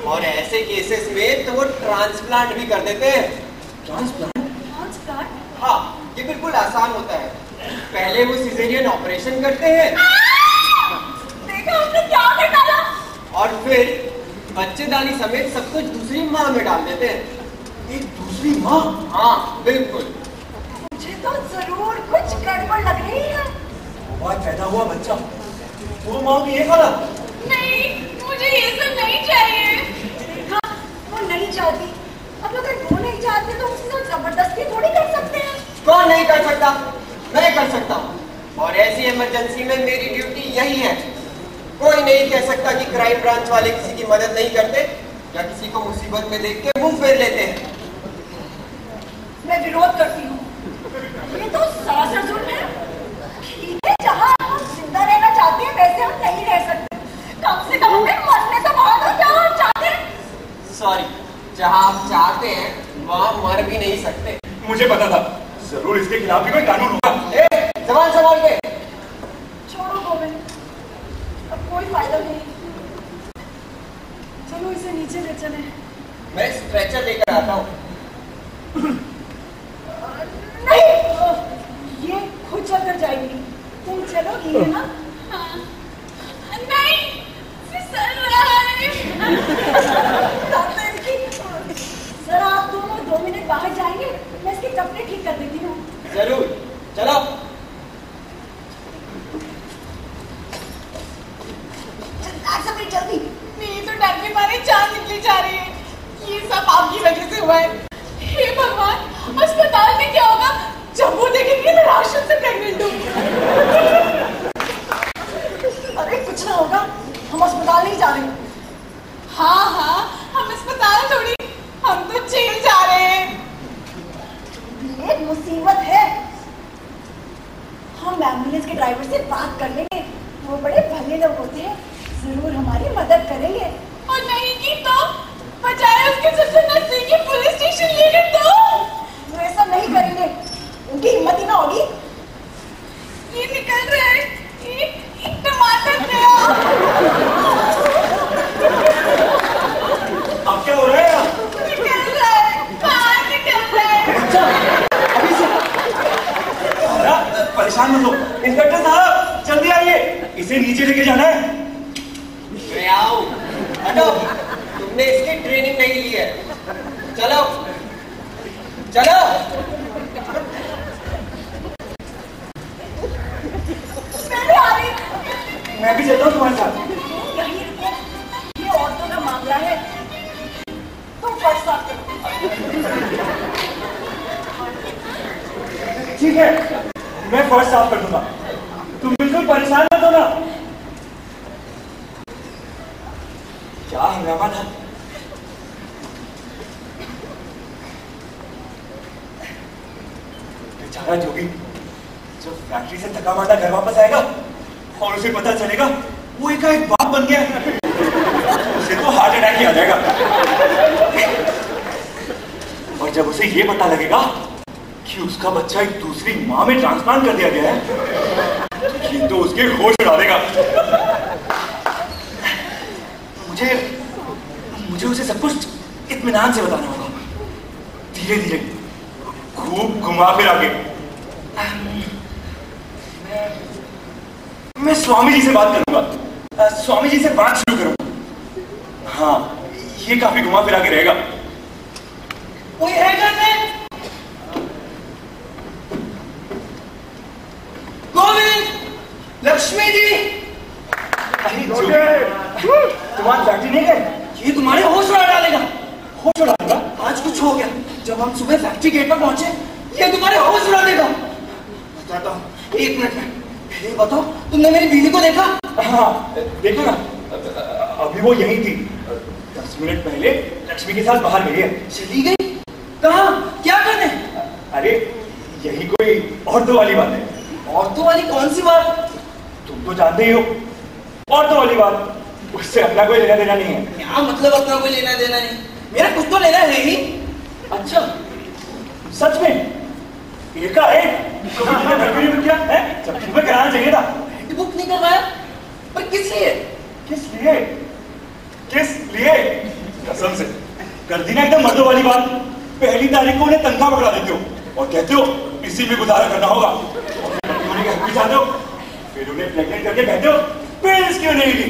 और ऐसे केसेस में तो वो ट्रांसप्लांट भी कर देते हैं। ट्रांसप्लांट? हाँ, ये बिल्कुल आसान होता है। पहले वो सिजेरियन ऑपरेशन करते हैं। देखा हमने क्या कर डाला? और फिर बच्चेदानी समेत सब कुछ दूसरी माँ में डाल देते हैं। एक दूसरी माँ? हाँ, बिल्कुल। मुझे तो जरूर पैदा हुआ बच्चा वो माँ की ये खाना। नहीं, मुझे ये सब नहीं चाहिए। देखा, वो नहीं चाहती। अब अगर वो नहीं चाहते तो उसके साथ जबरदस्ती थोड़ी कर सकते हैं। कौन नहीं कर सकता? मैं कर सकता हूँ। और ऐसी इमरजेंसी में मेरी ड्यूटी यही है। कोई नहीं कह सकता कि क्राइम ब्रांच वाले किसी की मदद नहीं करते या किसी को मुसीबत में देख के मुंह फेर लेते हैं। मैं विरोध करती हूँ। ये तो सरासर जुर्म है। ठीक है, जहाँ हम जिंदा रहना चाहते हैं वैसे हम नहीं रह सकते। कम से कम हमें मरने तो बहुत हो, क्या हम चाहते हैं। सॉरी, जहाँ आप चाहते हैं वहाँ मर भी नहीं सकते। मुझे पता था जरूर इसके खिलाफ भी कोई कानून होगा। जबान संभाल के। छोड़ो गोविंद, अब कोई फायदा नहीं। चलो इसे नीचे ले चले। मैं स्ट्रेचर लेकर आता हूँ। नहीं, ये खुद चलकर जाएगी। तुम चलोगी है ना? हाँ। नहीं, फिसल रहा है। सर, आप दोनों 2 मिनट बाहर जाएंगे, मैं इसके कपड़े ठीक कर देती हूँ। जरूर, चलो। जल्दी। मेरी तो डर के मारे जान निकली जा रही है। ये सब आपकी वजह से हुआ है। हे भगवान, अस्पताल में क्या होगा जब वो देखेंगे मैं राशन से प्रेग्नेंट हूँ। अरे कुछ ना होगा, हम अस्पताल नहीं जा रहे। हाँ हाँ, हम अस्पताल थोड़ी, हम तो जेल जा रहे हैं। ये मुसीबत है। हम एम्बुलेंस के ड्राइवर से बात कर लेंगे, वो बड़े भले लोग होते हैं, जरूर हमारी मदद करेंगे। और नहीं की तो बजाय उसके सबसे नजदीकी पुलिस स्टेशन लेकर तो वो ऐसा नहीं करेंगे, उनकी हिम्मत ही ना होगी। ये निकल रहा है, ये टमाटर गया। अब क्या हो रहा है? निकल रहा है, बाहर निकल रहा है। अभी से परेशान मत हो। इंस्पेक्टर साहब जल्दी आइए, इसे नीचे लेके जाना है। मैं आऊं। हटो, तुमने इसकी ट्रेनिंग नहीं ली है। चलो चलो। मैं भी आ रही। मैं भी चलता हूँ तुम्हारे साथ। यहीं रुको, ये औरतों का मामला है। तुम फर्स्ट साफ करो। ठीक है, मैं फर्स्ट साफ कर दूंगा। तुम बिल्कुल परेशान मत होना। क्या हंगामा था। बेचारा जोगी जब फैक्ट्री से थका माटा घर वापस आएगा और उसे पता चलेगा वो एक बाप बन गया, उसे तो हार्ट अटैक ही आ जाएगा। और जब उसे ये पता लगेगा कि उसका बच्चा एक दूसरी माँ में ट्रांसप्लांट कर दिया गया है, ये तो उसके होश उड़ा देगा। मुझे उसे सब कुछ इत्मीनान से बताना होगा, धीरे धीरे, खूब घुमा फिरा के। मैं स्वामी जी से बात करूंगा, स्वामी जी से बात शुरू करूंगा। हाँ, ये काफी घुमा फिरा के रहेगा। कोई है घर में? गोविंद, लक्ष्मी जी। तुम्हारी फैक्ट्री नहीं गए? ये तुम्हारे होश उड़ा डालेगा। होश उड़ा देगा? आज कुछ हो गया। जब हम सुबह फैक्ट्री गेट पर पहुंचे, ये तुम्हारे होश उड़ा देगा। बताता हूँ, 1 मिनट में। ये बताओ, तुमने मेरी बीवी को देखा? हाँ, देखो ना, अभी वो यहीं थी। 10 मिनट पहले लक्ष्मी के साथ बाहर गई है। चली गई? कहाँ? क्या करने? अरे यही कोई औरतों वाली बात है। औरतों वाली कौन सी बात? तुम तो जानते ही हो, औरतों वाली बात, उससे अपना कोई लेना देना नहीं है। क्या मतलब अपना कोई लेना देना नहीं? मेरा कुछ तो लेना है ही। अच्छा, सच में? एकाएक तुमने क्या है? जब तुम्हें कराना चाहिए था। बुक नहीं करवाया? पर किस लिए? किस लिए? किस लिए? कसम से कर दी ना एकदम मर्दों वाली बात। पहली तारीख को उन्हें तनख्वाह पकड़ा देते हो और कहते हो इसी में गुजारा करना होगा। उन्हें घर भी जाते हो, फिर उन्हें प्रेग्नेंट करके कहते हो पेरेंट्स क्यों नहीं ली।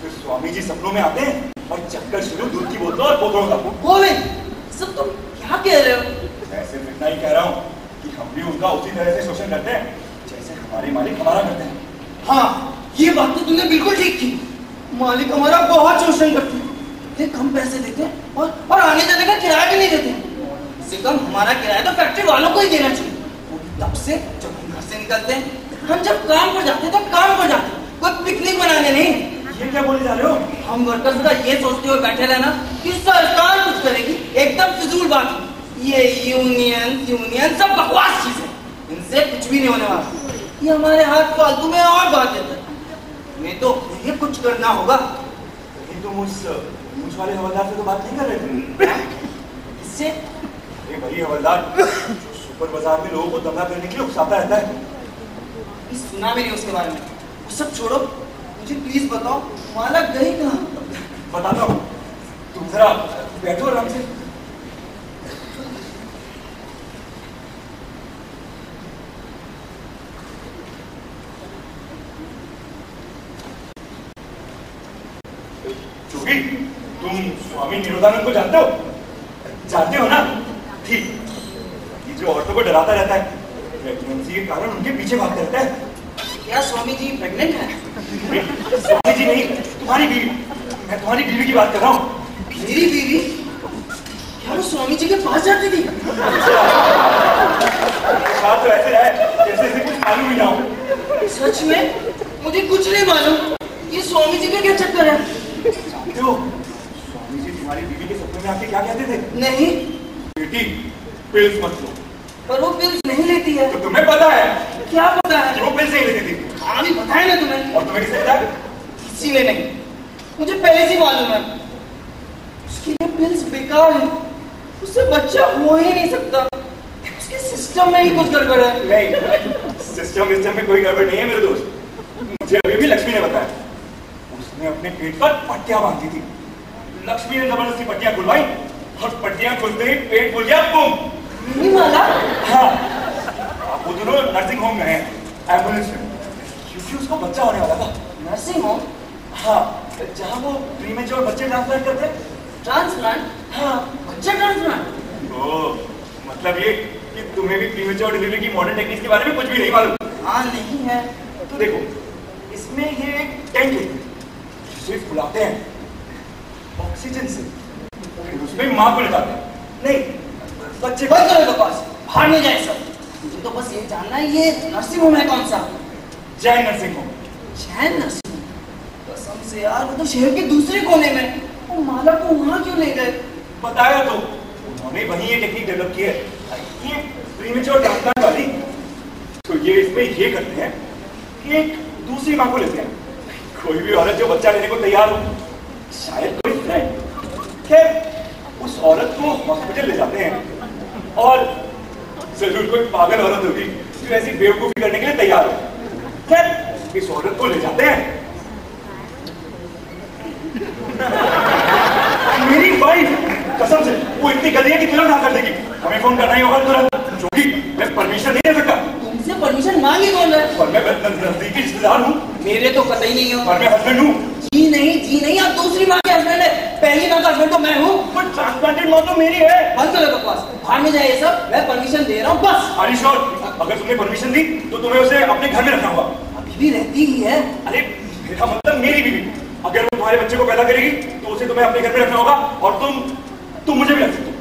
फिर स्वामी जी सपनों में आते हैं और चक्कर शुरू दूध की बोतलों और बोतलों का। गोविंद, सब तुम क्या कह रहे हो? मैं सिर्फ इतना ही कह रहा हूँ कि हम भी उनका उसी तरह से शोषण करते हैं जैसे हमारे मालिक हमारा करते हैं। हाँ, ये बात तो तुमने बिल्कुल ठीक की। मालिक हमारा बहुत शोषण करते हैं, इतने कम पैसे देते हैं और आने जाने का किराया भी नहीं देते। इससे कम हमारा किराया तो फैक्ट्री वालों को ही देना चाहिए। वो भी तब से जब हम घर से निकलते हैं। हम जब काम पर जाते हैं तो काम पर जाते हैं, कोई पिकनिक मनाने नहीं। ये क्या बोले जा रहे हो? हम वर्कर्स का ये सोचते हुए बैठे रहना कि सरकार कुछ करेगी, एकदम फिजूल बात है। ये यूनियन सब बकवास चीज है, इनसे कुछ भी नहीं होने वाला। ये हमारे हाथ फालतू में और बात देते हैं। हमें तो ये कुछ करना होगा। लेकिन तुम उस वाले हवलदार से तो बात नहीं कर रहे थे? इससे ये वही हवलदार जो सुपर बाजार में लोगों को दंगा करने के लिए उकसाता रहता है। सुना भी नहीं उसके बारे में। वो सब छोड़ो, मुझे प्लीज बताओ माला गई कहाँ? बताता हूँ, तुम जरा बैठो आराम से। चूकी, तुम स्वामी निरोधानंद को जानते हो? जानते हो ना? ठीक, ये जो औरतों को डराता रहता है, प्रेगनेंसी के कारण उनके पीछे भागता रहता है। क्या स्वामी जी प्रेग्नेंट है? स्वामी जी नहीं, तुम्हारी बीवी। मैं तुम्हारी बीवी की बात कर रहा हूँ। मेरी बीवी? क्या वो स्वामी जी के पास जाती थी? बात तो ऐसे है जैसे इसे कुछ मालूम ही ना हो। सच में मुझे कुछ नहीं मालूम। ये स्वामी जी का क्या चक्कर है? जानते हो स्वामी जी तुम्हारी बीवी के सपने में आके क्या कहते थे? नहीं। बेटी, पिल्स मत लो। पर वो पिल्स नहीं लेती है। तो तुम्हें पता है? क्या पता है? वो पिल्स नहीं लेती थी। हाँ भी पता है ना तुम्हें। और तुम्हें किसने बताया? किसी ने नहीं, मुझे पहले से मालूम है। उसके लिए पिल्स बेकार है, उससे बच्चा हो ही नहीं सकता। उसके सिस्टम में ही कुछ गड़बड़ है। नहीं, सिस्टम में कोई गड़बड़ नहीं है मेरे दोस्त। मुझे अभी भी लक्ष्मी ने बताया, उसने अपने पेट पर पट्टियां बांधी थी। लक्ष्मी ने जबरदस्ती पट्टियां खुलवाई और पट्टियां खुलते ही पेट खुल गया। बूम। माला? हाँ, वो दोनों नर्सिंग होम में हैं, एम्बुलेंस में, क्योंकि उसको बच्चा होने वाला था। Nursing home? हाँ, जहाँ वो प्रीमेच्योर बच्चे ट्रांसप्लांट करते हैं। ट्रांसप्लांट? हाँ, बच्चा ट्रांसप्लांट? ओह, मतलब ये कि तुम्हें भी प्रीमेच्योर डिलीवरी की मॉडर्न टेक्निक्स के बारे में कुछ भी नहीं मालूम? हाँ, नहीं है। तो देखो, इसमें ये एक टैंक है जिसे फुलाते हैं ऑक्सीजन से, फिर उसमें माँ को लगाते हैं। नहीं, बच्चे बंद करो बकवास, बाहर नहीं जाए सब। मुझे तो बस ये जानना है, ये नर्सिंग होम है कौन सा? Jain nursing home. Jain nursing home? कसम से यार, वो तो शहर के दूसरे कोने में। वो माला को वहाँ क्यों ले गए? बताया तो, उन्होंने वहीं ये टेक्निक डेवलप की है, ये प्रीमेच्योर ट्रांसप्लांट वाली। तो ये इसमें ये करते हैं कि एक दूसरी माँ को लेते हैं, कोई भी औरत जो बच्चा लेने को तैयार हो, शायद कोई फ्रेंड। खैर, उस औरत को हॉस्पिटल ले जाते हैं और जरूर कोई पागल औरत होगी जो ऐसी बेवकूफी करने के लिए तैयार हो। खैर, इस औरत को ले जाते हैं। मेरी वाइफ, कसम से वो इतनी गंदी है कि तुरंत ना कर देगी। हमें फोन करना ही होगा तुरंत, क्योंकि मैं परमिशन नहीं दे सकता। तुमसे परमिशन मांगी कौन है? पर मैं नजदीकी रिश्तेदार हूँ। मेरे तो कतई नहीं हो। पर मैं हस्बैंड हूँ। जी नहीं, आप दूसरी माँ के हस्बैंड है। पहली माँ का हस्बैंड तो मैं हूँ। पर ट्रांसप्लांटेड माँ तो मेरी है। बंद करो बकवास, बाहर में जाए सब। मैं परमिशन दे रहा हूँ बस। Are you sure? अगर तुमने परमिशन दी तो तुम्हें उसे अपने घर में रखना होगा। अभी भी रहती ही है। अरे मेरा मतलब मेरी बीवी, अगर वो तुम्हारे बच्चे को पैदा करेगी तो उसे तुम्हें अपने घर में रखना होगा, और तुम मुझे भी रख सकते हो।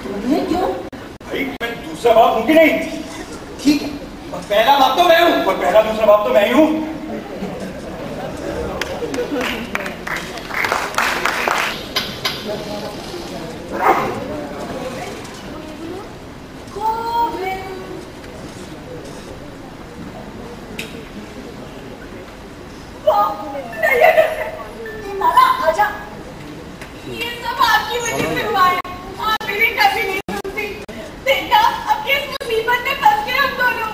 तुम्हें क्यों? भाई मैं दूसरा बाप हूँ कि नहीं? ठीक है, पर पहला बाप तो मैं हूँ। पर पहला दूसरा बाप तो मैं ही हूँ। ये सब आपकी वजह से हुआ है। आप मेरी कभी नहीं सुनती। देखा, अब किस मुसीबत में फंस गए हम दोनों।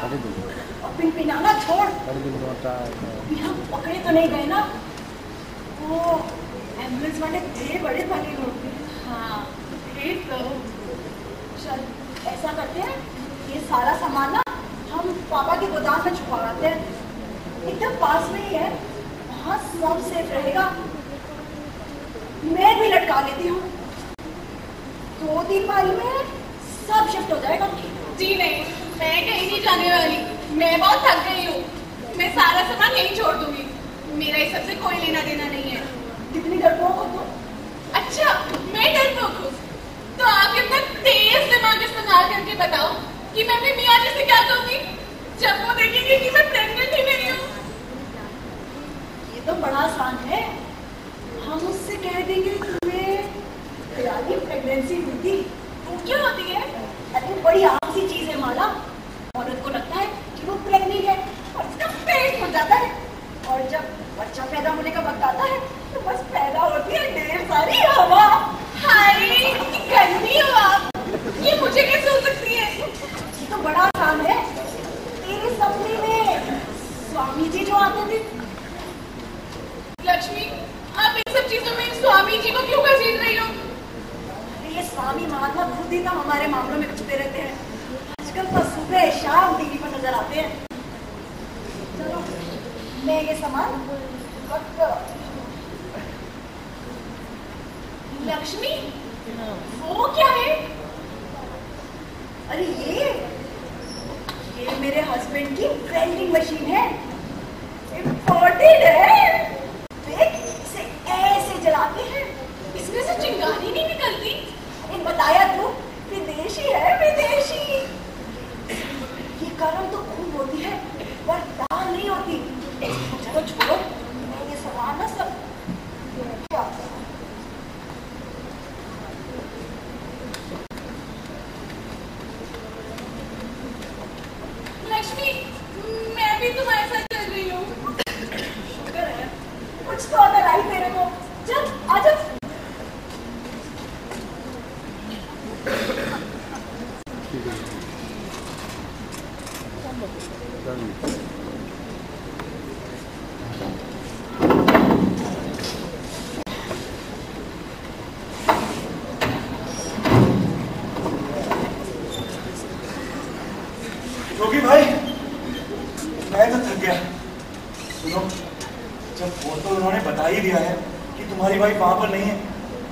अब पिनपिनाना छोड़। अभी हम पकड़े तो नहीं गए ना? वो एम्बुलेंस वाले बड़े भले लोग हैं। हाँ, ठीक तो। चल ऐसा करते हैं, ये सारा सामान ना हम पापा के गोदाम में छुपा लाते हैं, एकदम पास में ही है, वहाँ सब सेफ रहेगा। मैं भी लटका लेती हूँ, 2-3 बारी में सब शिफ्ट हो जाएगा। जी नहीं, मैं कहीं नहीं जाने वाली। मैं बहुत थक गई हूँ। मैं सारा सामान यहीं छोड़ दूंगी। मेरा इस सबसे कोई लेना देना नहीं है। कितनी डरपोक हो तुम? अच्छा, मैं डरपोक हूँ? तो आप इतना तेज दिमाग इस्तेमाल करके बताओ कि मैं अपने मियाँ जी से क्या कहूँगी जब वो देखेंगे कि मैं प्रेग्नेंट ही नहीं हूँ। ये तो बड़ा आसान है। हम उससे कह देंगे तुम्हें खिलाड़ी प्रेगनेंसी हुई थी। वो क्या होती है? अरे बड़ी आम सी चीज है माला। औरत को लगता है कि वो प्रेग्नेंट है और उसका पेट फट जाता है, और जब बच्चा पैदा होने का वक्त आता है तो बस पैदा होती है ढेर सारी हवा। हाय, कितनी गंदी हो आप। ये मुझे कैसे हो सकती है? ये तो बड़ा आसान है। तेरे सपने में स्वामी जी जो आते थे। लक्ष्मी, आप इन सब चीजों में स्वामी जी को क्यों घसीट रही हो? ये स्वामी महात्मा खुद ही तो हमारे मामलों में घुसते रहते हैं। आजकल तो सुबह शाम टीवी पर नजर आते हैं। चलो मैं ये सामान लक्ष्मी, वो क्या है? अरे ये मेरे हस्बैंड की वेल्डिंग मशीन है। इम्पोर्टेड है। देख, इसे ऐसे जलाते हैं, इसमें से चिंगारी नहीं निकलती? इन बताया तू, विदेशी है विदेशी। ये गर्म तो खूब होती है पर दाल नहीं होती। चलो छोड़ो, मैं ये सामान ना सब क्या लक्ष्मी, मैं भी तुम्हारे साथ चल रही हूँ। शुक्र है, कुछ तो अगर आई तेरे को। चल आजा। जोगी भाई, मैं तो थक गया। सुनो, जब फोन तो उन्होंने बता ही दिया है कि तुम्हारी वाइफ वहां पर नहीं है,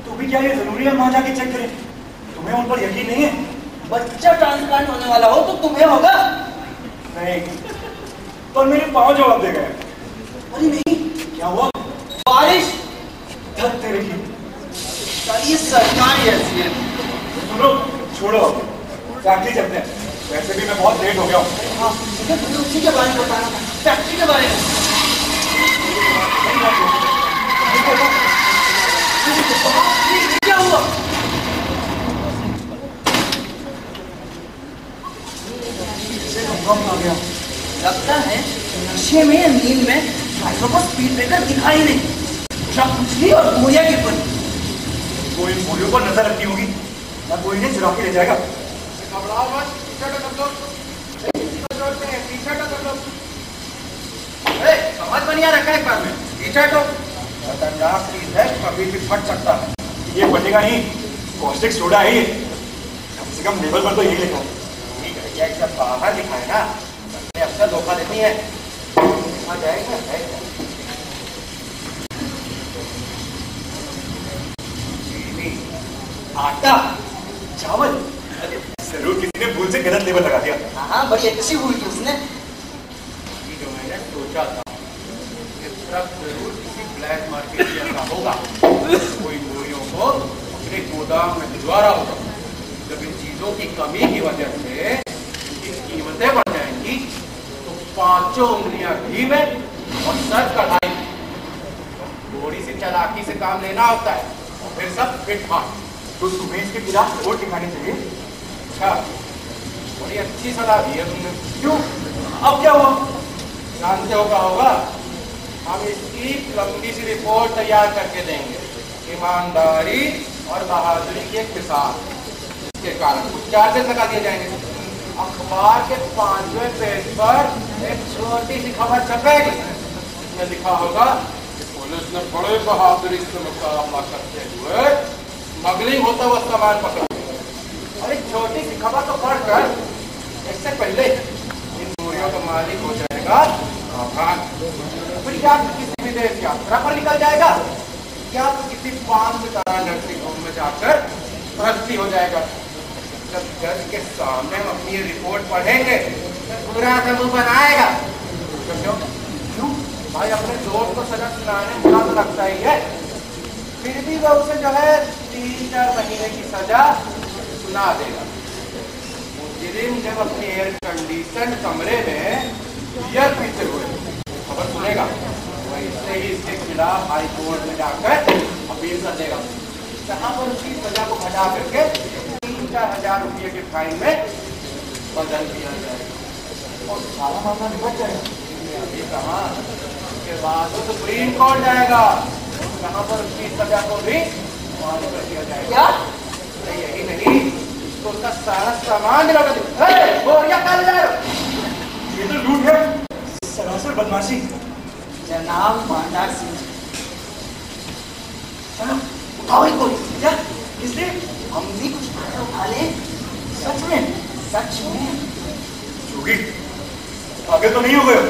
तो भी क्या ये जरूरी है वहां जाके चेक करें? तुम्हें उन पर यकीन नहीं है? बच्चा ट्रांसप्लांट होने वाला हो तो तुम्हें होगा। नहीं, पर मेरे पाँव जवाब दे गए। अरे नहीं, क्या हुआ? बारिश। धक तेरे की। ये सरकार ही ऐसी है। सुनो, छोड़ो, फैक्ट्री चलते हैं। वैसे भी मैं बहुत लेट हो गया हूँ। हाँ, मुझे उसी के बारे में बताना था, फैक्ट्री के बारे में। क्या हुआ? कम आ गया। लगता है नशे में या नींद में ड्राइवर को स्पीड ब्रेकर दिखाई नहीं। ट्रक उछली और बोरिया गिर पड़ी। वो इन बोरियों पर नजर रखी होगी ना, कोई इन्हें चुरा के ले जाएगा। घबराओ मत, टी-शर्ट कर दो। टी-शर्ट कर दो। समझ बनिया रखा है एक बार में। टी-शर्ट हो, खतरनाक चीज है, कभी भी फट सकता है। ये फटेगा नहीं, कॉस्टिक सोडा है ये। कम से कम लेबल पर तो यही लिखा है। ठीक है, ये जब बाहर दिखाए ना, ये अक्सर धोखा देती है। आ जाएगा, जाएगा। चीनी, आटा, चावल, जरूर किसी ने भूल से गलत लेबल लगा दिया। हाँ, बड़ी अच्छी हुई थी उसने। ये जो मैंने सोचा था, ये ट्रक जरूर किसी ब्लैक मार्केट जैसा होगा। कोई बोरियों को अपने गोदाम में भिजवा रहा होगा। जब इन चीजों की कमी की वजह से इनकी कीमतें बढ़ जाएंगी, तो पांचों उंगलियां घी में और सर कढ़ाई में। थोड़ी सी चालाकी से काम लेना होता है, और फिर सब फिट फाट। तो तुम्हें इसके खिलाफ रिपोर्ट दिखानी चाहिए। अच्छा, बड़ी अच्छी सलाह दी है तुमने। क्यों? अब क्या हुआ? जानते हो क्या होगा? हम इसकी लंबी सी रिपोर्ट तैयार करके देंगे, ईमानदारी और बहादुरी की एक मिसाल। इसके कारण कुछ चार्जेस लगा दिए जाएंगे। अखबार के 5वें पेज पर एक छोटी सी खबर छपेगी। इसमें लिखा होगा कि पुलिस ने बड़े बहादुरी से मुकाबला करते हुए स्मगलिंग होता हुआ सामान पकड़ा। और एक छोटी सी खबर तो पढ़कर इससे पहले इन बोरियों का मालिक हो जाएगा आभार। फिर क्या किसी विदेश यात्रा पर निकल जाएगा, या तो किसी 5 सितारा नर्सिंग होम में जाकर भर्ती हो जाएगा। जब जज के सामने हम अपनी रिपोर्ट पढ़ेंगे तो पूरा समूह बनाएगा। भाई अपने दोस्त को सजा सुनाने बुरा तो लगता ही है, फिर भी वो उसे जो है 3-4 महीने की सजा सुना देगा। मुजरिम जब अपने एयर कंडीशन कमरे में बियर पीते हुए खबर सुनेगा, वैसे ही इसके खिलाफ हाई कोर्ट में जाकर अपील कर देगा, जहां पर उसकी सजा को घटा करके 3-4 हजार रुपये के फाइन में बदल दिया जाएगा और सारा मामला निपट जाएगा। अभी कहाँ, उसके बाद वो सुप्रीम कोर्ट जाएगा, जहाँ पर उसकी सजा को भी माफ कर दिया जाएगा। क्या? यही नहीं, तो उसका सारा सामान दिला कर बोरिया कर जाए। ये तो लूट है, सरासर बदमाशी। जनाब मांडार सिंह, चलो उठाओ ही कोई। क्या? इसलिए हम भी कुछ फायदा उठा ले। सच में, सच में। जोगी, आगे तो नहीं हो गए,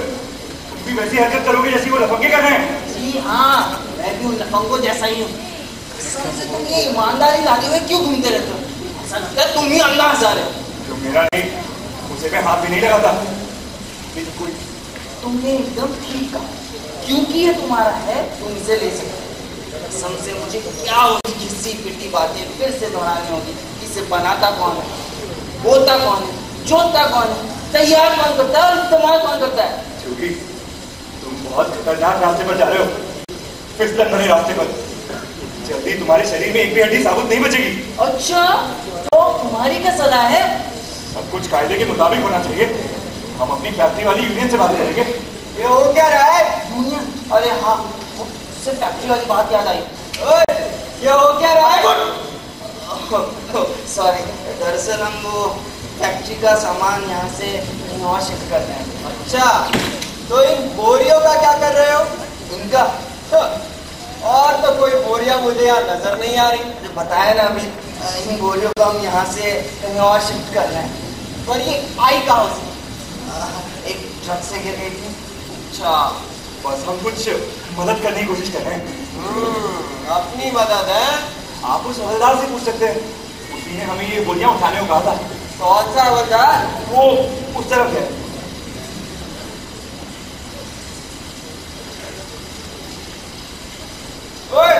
तुम भी वैसी हरकत करोगे जैसी वो लफंगे कर रहे हैं। जी हाँ, मैं भी उन लफंगों जैसा ही हूँ। सबसे तुम ये ईमानदारी लाते हुए क्यों घूमते रहते हो? ऐसा लगता है तुम ही अल्लाह हजार है। जो मेरा नहीं, उसे मैं हाथ भी नहीं लगाता। बिल्कुल, तुमने एकदम ठीक कहा, क्योंकि ये तुम्हारा है, तुम इसे ले सकते हो। कसम से मुझे क्या होगी, घिसी पिटी बातें फिर से दोहरानी होगी। इसे बनाता कौन है, बोलता कौन है, जोतता कौन है, तैयार कौन करता है और इस्तेमाल कौन करता है? जोगी, तुम बहुत खतरनाक रास्ते पर जा रहे हो, फिसलन भरे रास्ते पर। जल्दी तुम्हारे शरीर में एक भी हड्डी साबुत नहीं बचेगी। अच्छा, तो तुम्हारी क्या सलाह है? सब कुछ कायदे के मुताबिक होना चाहिए। हम अपनी फैक्ट्री वाली यूनियन से बात करेंगे। ये हो क्या रहा है? यूनियन? अरे हाँ, उससे फैक्ट्री वाली बात याद आई। ओए, ये हो क्या रहा है? सॉरी, दरअसल हम वो फैक्ट्री का सामान यहाँ से वहाँ शिफ्ट कर रहे हैं। अच्छा, तो इन बोरियों का क्या कर रहे हो? इनका और तो कोई बोरिया मुझे यहाँ नजर नहीं आ रही। जो बताया ना अभी, इन बोरियों को हम यहाँ से कहीं और शिफ्ट कर रहे हैं। पर ये आई कहाँ से? एक ट्रक से गिर गई थी। अच्छा, बस हम कुछ मदद करने की कोशिश कर रहे हैं। अपनी मदद है? आप उस हवलदार से पूछ सकते हैं, उसी ने हमें ये बोरियां उठाने को कहा था। कौन सा हवलदार? वो उस तरफ है। ओए,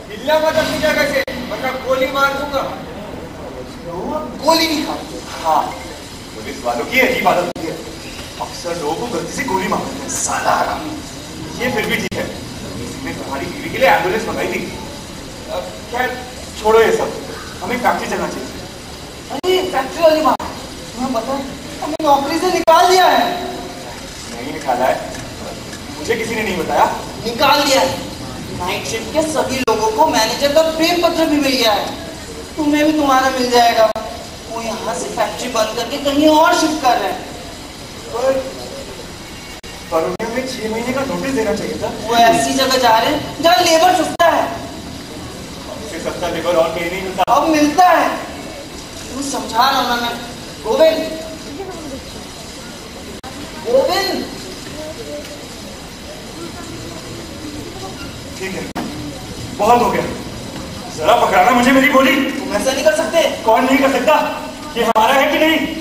हिलना मत अपनी जगह से, वरना गोली मार दूंगा। गोली भी खा। हाँ, पुलिस वालों की अजीब आदत होती है, अक्सर लोगों को गलती से गोली मार देते हैं। साला हरामी। ये फिर भी ठीक है, किसी ने तुम्हारी बीवी के लिए एम्बुलेंस मंगाई थी। खैर छोड़ो ये सब, हमें फैक्ट्री चलना चाहिए। अरे फैक्ट्री वाली बात तुम्हें पता है, हमें नौकरी से निकाल दिया है। नहीं निकाला है, मुझे किसी ने नहीं बताया। निकाल दिया है। नाइट शिफ्ट के सभी लोगों को मैनेजर का प्रेम पत्र भी मिल गया है। तुम्हें भी तुम्हारा मिल जाएगा। वो यहाँ से फैक्ट्री बंद करके कहीं और शिफ्ट कर रहे हैं। पर उन्हें हमें 6 महीने का नोटिस देना चाहिए था। वो ऐसी जगह जा रहे हैं जहाँ लेबर सस्ता है। हमसे सस्ता लेबर और कहीं नहीं मिलता। अब मिलता है। तुम समझा रहा हूँ ना मैं। गोविंद, गोविंद। ठीक है, बहुत हो गया, जरा पकड़ाना मुझे मेरी गोली। तुम ऐसा नहीं कर सकते। कौन नहीं कर सकता? ये हमारा है कि नहीं?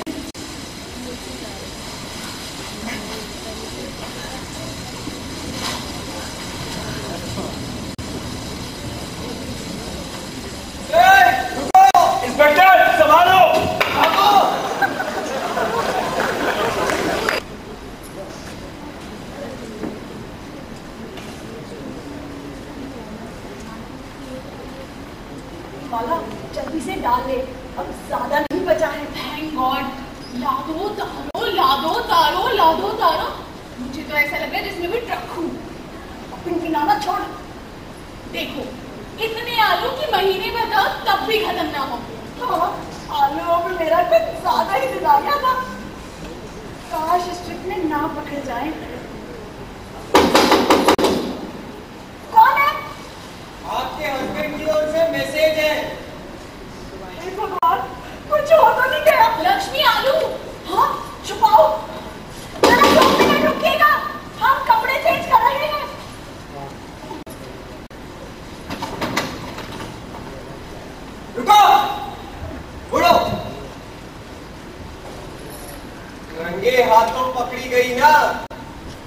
इंस्पेक्टर, संभालो। माला, जल्दी से डाल ले, अब ज्यादा नहीं बचा है। Thank God. लादो तारो, लादो तारो, लादो तारो। मुझे तो ऐसा लग रहा है जिसमें भी ट्रक हूँ। अपनी किनारा छोड़। देखो, इतने आलू की महीने में था तब भी खत्म ना हो। हाँ, आलू में मेरा कुछ ज्यादा ही गुजारा था। काश इस ट्रिप में ना पकड़ जाए। कौन है? आपके हस्बैंड की ओर से मैसेज है। हे भगवान, कुछ हो तो नहीं गया? लक्ष्मी आलू। हाँ, छुपाओ। जरा 2 मिनट रुकिएगा, हम कपड़े चेंज कर रहे हैं। रुको, उड़ो। रंगे हाथों पकड़ी गई ना,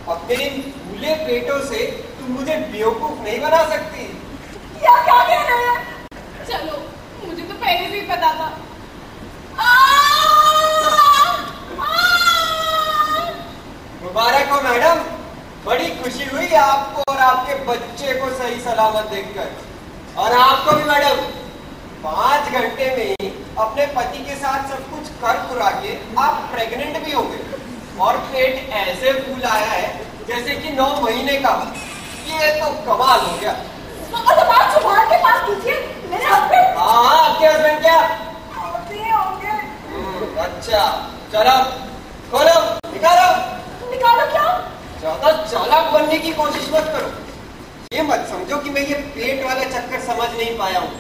अपने फूले पेटों से तुम मुझे बेवकूफ नहीं बना सकती। क्या क्या कह रहे हैं? चलो, मुझे तो पहले से ही पता था। मुबारक हो मैडम, बड़ी खुशी हुई आपको और आपके बच्चे को सही सलामत देखकर। और आपको भी मैडम, 5 घंटे में ही अपने पति के साथ सब कुछ कर पुरा के आप प्रेग्नेंट भी हो गए और पेट ऐसे फूल आया है जैसे कि 9 महीने का। ये तो कमाल हो गया। तो बात सुभान के पास कीजिए, मेरे हस्बैंड। हाँ, आपके हस्बैंड क्या होंगे। अच्छा, चलो खोलो, निकालो। निकालो क्या? ज्यादा चालाक बनने की कोशिश मत करो। ये मत समझो कि मैं ये पेट वाला चक्कर समझ नहीं पाया हूँ।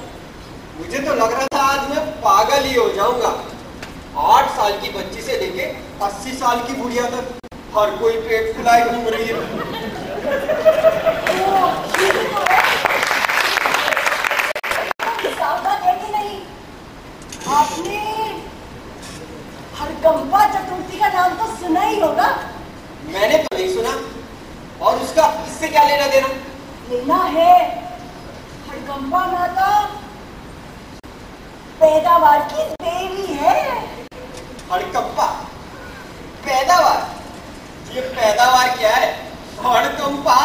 मुझे तो लग रहा था आज मैं पागल ही हो जाऊंगा। 8 साल की बच्ची से लेके 80 साल की बुढ़िया तक हर कोई पेट फुलाए घूम रही है। नहीं, आपने हरगंपा चतुर्थी का नाम तो सुना ही होगा। मैंने तो नहीं सुना, और उसका इससे क्या लेना देना? लेना है। हरगंपा माता पैदावार की देवी है। हड़कंपा पैदावार? ये पैदावार क्या है? हड़कंपा?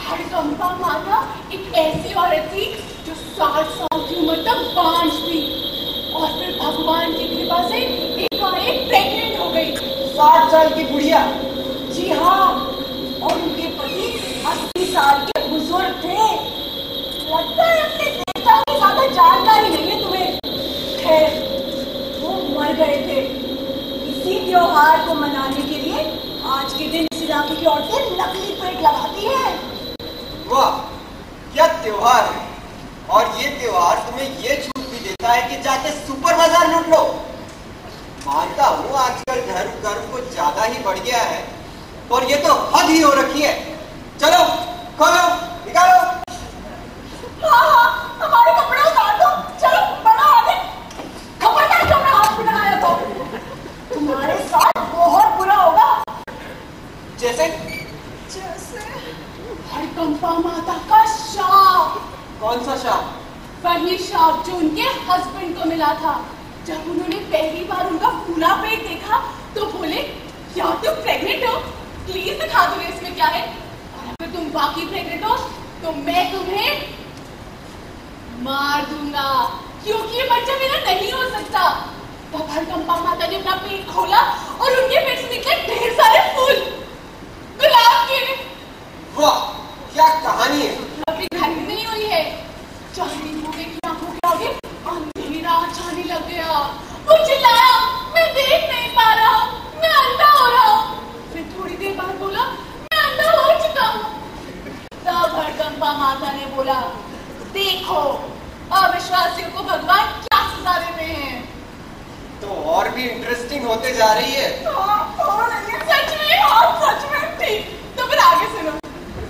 हड़कंपा माता एक ऐसी औरत थी जो 60 साल की उम्र तक बांझ थी और फिर भगवान की कृपा से एकाएक प्रेग्नेंट हो गई। 60 साल की बुढ़िया? जी हाँ, और उनके पति 80 साल के बुजुर्ग थे। लगता है अपने देवताओं की ज्यादा जानकारी नहीं है तुम्हें। खैर, वो मर गए थे। इसी त्योहार को मनाने के लिए आज के दिन इस इलाके की औरतें नकली पेट लगाती हैं। वाह, क्या त्योहार है! और ये त्योहार तुम्हें ये छूट भी देता है कि जाके सुपर बाजार लूट लो। मानता हूँ आजकल धर्म को ज्यादा ही बढ़ गया है, और ये तो हद ही हो रखी है। चलो खोलो, निकालो। हाँ, हमारे कपड़े उतार दो। चलो बढ़ो आगे। खबरदार जो मैं हाथ में लगाया तो तुम्हारे साथ बहुत बुरा होगा। जैसे हड़कंपा माता का शाप। कौन सा शाप? वही शाप जो उनके हस्बैंड को मिला था। जब उन्होंने पहली बार उनका पूरा पेट देखा तो बोले, क्या तुम प्रेग्नेंट हो? प्लीज दिखा दो इसमें क्या है, और अगर तुम बाकी प्रेग्नेंट हो तो मैं तुम्हें मार दूंगा, क्योंकि ये बच्चा मेरा नहीं हो सकता। तब हड़कंपा माता ने अपना पेट खोला और उनके पेट से निकले ढेर सारे फूल, गुलाब के। वाह, क्या कहानी है! अभी घड़ी नहीं हुई है, चांदी मुझे की आंखों के आगे अंधेरा छाने लग गया। वो चिल्लाया, मैं देख नहीं पा रहा, मैं अंधा हो रहा हूँ। फिर थोड़ी देर बाद बोला, मैं अंधा हो चुका हूँ। तब हड़कंपा माता ने बोला, देखो अविश्वासियों को भगवान क्या सजा देते हैं। तो और भी इंटरेस्टिंग होते जा रही है। सच में? हाँ सच में। ठीक, तो फिर आगे सुनो।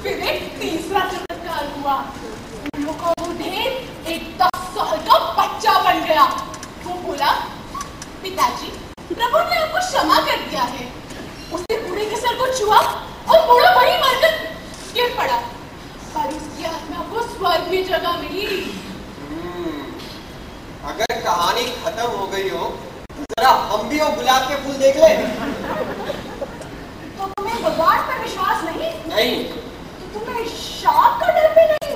फिर एक तीसरा चमत्कार हुआ। उन लोगों का वो ढेर एक 10 साल का बच्चा बन गया। वो बोला, पिताजी, प्रभु ने आपको क्षमा कर दिया है। उसने बूढ़े के सर को छुआ और बूढ़ा वहीं मरकर गिर पड़ा, पर उसकी आत्मा को स्वर्ग में जगह मिली। अगर कहानी खत्म हो गई हो तो जरा हम भी वो गुलाब के फूल देख ले। तो तुम्हें भगवान पर विश्वास नहीं? नहीं। तो तुम्हें शाप का डर भी नहीं?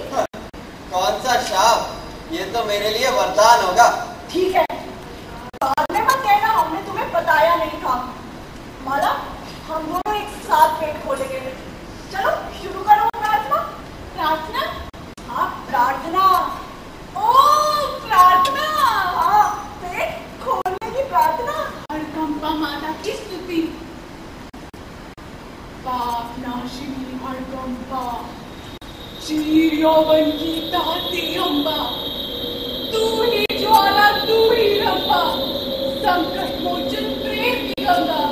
कौन सा शाप? ये तो मेरे लिए वरदान होगा। ठीक है, बाद में मत कहना हमने तुम्हें बताया नहीं था। माला, हम दोनों एक साथ पेट खोलेंगे। चलो शुरू करो प्रार्थना। प्रार्थना? हाँ, प्रार्थना। ओह, प्रार्थना। हाँ, पेट खोलने की प्रार्थना। हड़कंपा माता की स्तुति। पाप नाशिनी हड़कंपा, चीर यौवन की ताती अम्बा, तू ही ज्वाला, तू ही रंपा, संकट मोचन प्रेम की गंगा,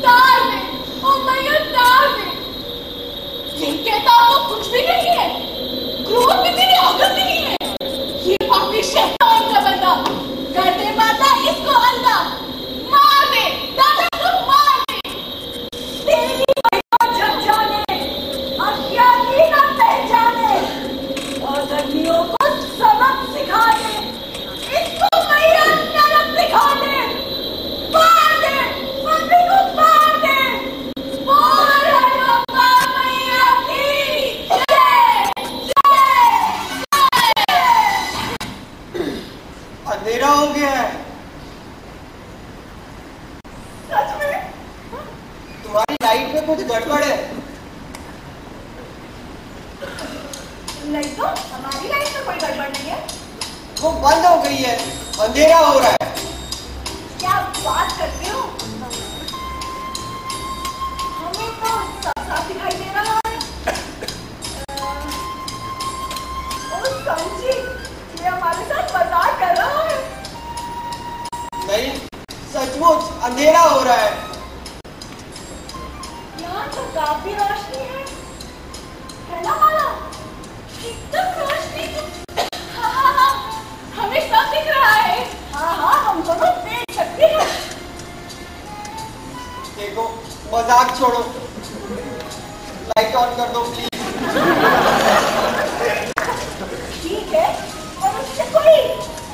तार दे, ओ मैया तार दे। ये कहता वो कुछ भी नहीं है, क्रोध भी तेरी अकल नहीं है। ये पापी शैतान का बंदा, कर दे माता इसको अंधा, मार दे दादा को, मार दे। तेरी तुम्हारी लाइट में कुछ गड़बड़ है। नहीं तो हमारी लाइट में कोई गड़बड़ नहीं है। वो बंद हो गई है, अंधेरा हो रहा है। क्या बात करते हो? हमें तो साफ साफ दिखाई दे रहा है। ओ संजी, ये हमारे साथ मजाक कर रहा है। नहीं, सचमुच अंधेरा हो रहा है। यहाँ तो काफी रोशनी है ना माला? एकदम रोशनी। हाँ, हमें सब दिख रहा है। हाँ, हम दोनों देख सकते हैं। देखो, मजाक छोड़ो, लाइट ऑन कर दो प्लीज। ठीक है, और उससे कोई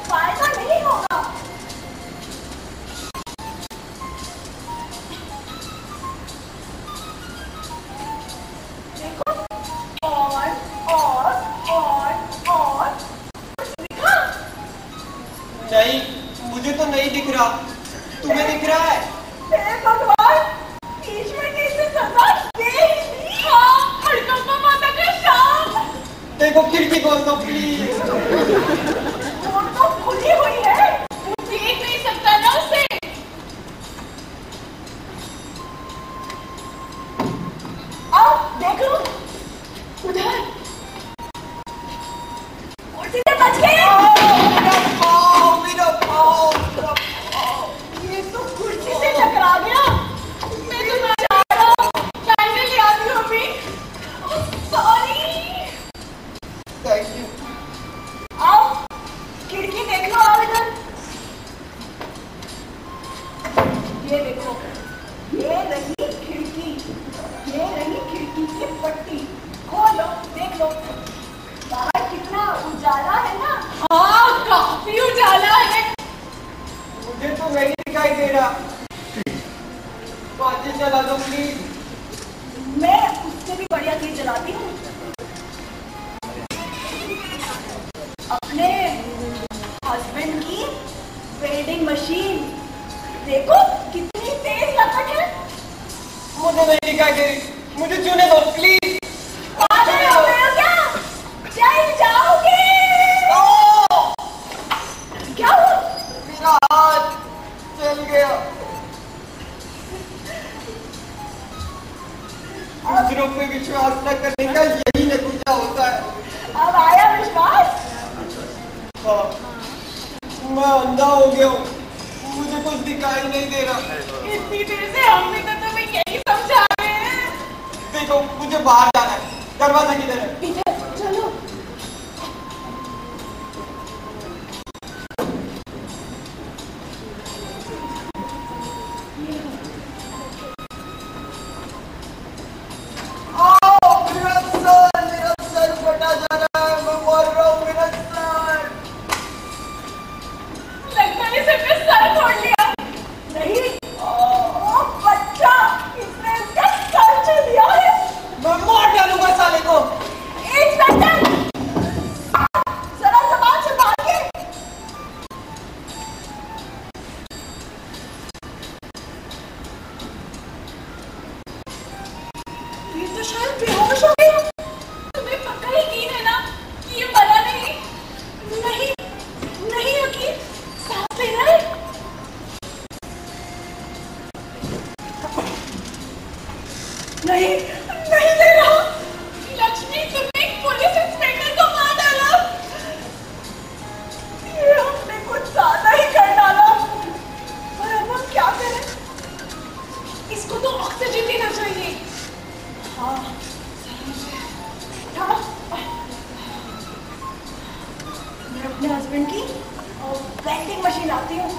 फायदा नहीं होगा। देखो, और कुछ दिखा? नहीं, मुझे तो नहीं दिख रहा। तुम्हें दिख रहा है? हे भगवान, ईश्वर ने इसे सजा दे दी। हाँ, हड़कंपा माता का शाप। देखो, खिड़की खोल दो प्लीज। वो तो खुली हुई है। वो देख नहीं सकता ना उसे। आओ देख लो, उधर कुर्सी से बच गए। ये तो कुर्सी से टकरा गया। मैं तो ना जा रहा हूँ। कैंडल याद हो अभी। सॉरी। Thank you. आओ, खिड़की देख लो। आओ इधर। ये देखो, ये रही खिड़की। ये रही खिड़की की पट्टी। खोलो, देख लो। बाहर कितना उजाला है ना। हाँ, काफी उजाला है। मुझे तो नहीं दिखाई दे रहा। बातें चला दो प्लीज। मैं उससे भी बढ़िया चीज जलाती हूँ। अपने हस्बैंड की वेल्डिंग मशीन। देखो कितनी तेज लपट है। मुझे नहीं दिखाई दे रही। मुझे छूने दो प्लीज। पागल हो गए हो क्या? जल जाओगे। क्या हुआ? मेरा हाथ जल गया। दूसरों पे विश्वास न करने का यही नतीजा होता है। अब आया विश्वास? हाँ, मैं अंधा हो गया हूँ। मुझे कुछ दिखाई नहीं दे रहा। इतनी देर से हम भी तो तुम्हें यही समझा रहे हैं। देखो, मुझे बाहर जाना है। दरवाजा किधर है? इधर चलो। मेरा सर फटा जा रहा है। मैं मर रहा हूँ। मेरा सर। लगता है इसे मैं सर फोड़ लिया। नहीं, ओ बच्चा, इसने इसका सर छू दिया है। मैं मार डालूंगा साले को। एक सेकंड, जरा जबान छुपा के। ये तो शायद बेहोश हो गया। तुम्हें पक्का यकीन है ना कि ये मरा नहीं? नहीं, नहीं यकीन। सांस ले रहा है। नहीं, नहीं ले रहा। लक्ष्मी, तुमने एक पुलिस इंस्पेक्टर को मार डाला। ये हमने कुछ ज्यादा ही कर डाला। पर अब हम क्या करें? इसको तो ऑक्सीजन देना चाहिए। हाँ, उठा। मैं अपने हस्बैंड की वेंडिंग मशीन आती हूँ।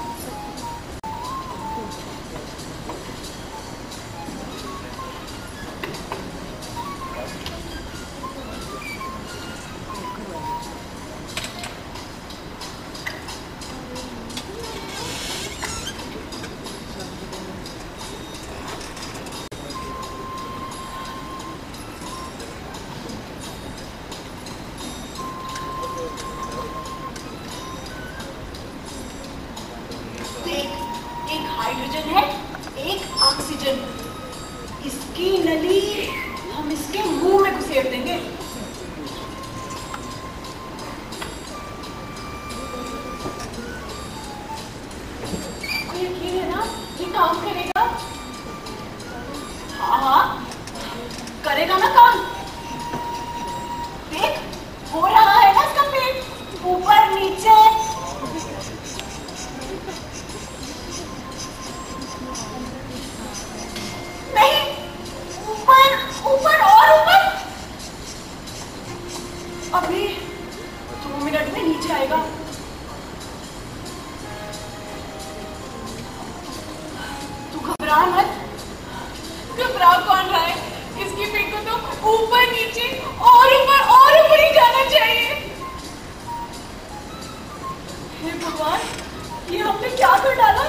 एक हाइड्रोजन है, एक ऑक्सीजन। इसकी नली हम इसके मुंह में घुसेड़ देंगे। आपको यकीन है ना ये काम करेगा? हाँ, करेगा ना काम। देख, हो रहा है ना इसका पेट ऊपर नीचे। नहीं, ऊपर ऊपर और ऊपर। अभी 2 मिनट में नीचे आएगा। तू घबरा मत। घबरा कौन रहा है? इसकी पेट को तो ऊपर नीचे और ऊपर ही जाना चाहिए। हे भगवान, ये हमने क्या कर डाला?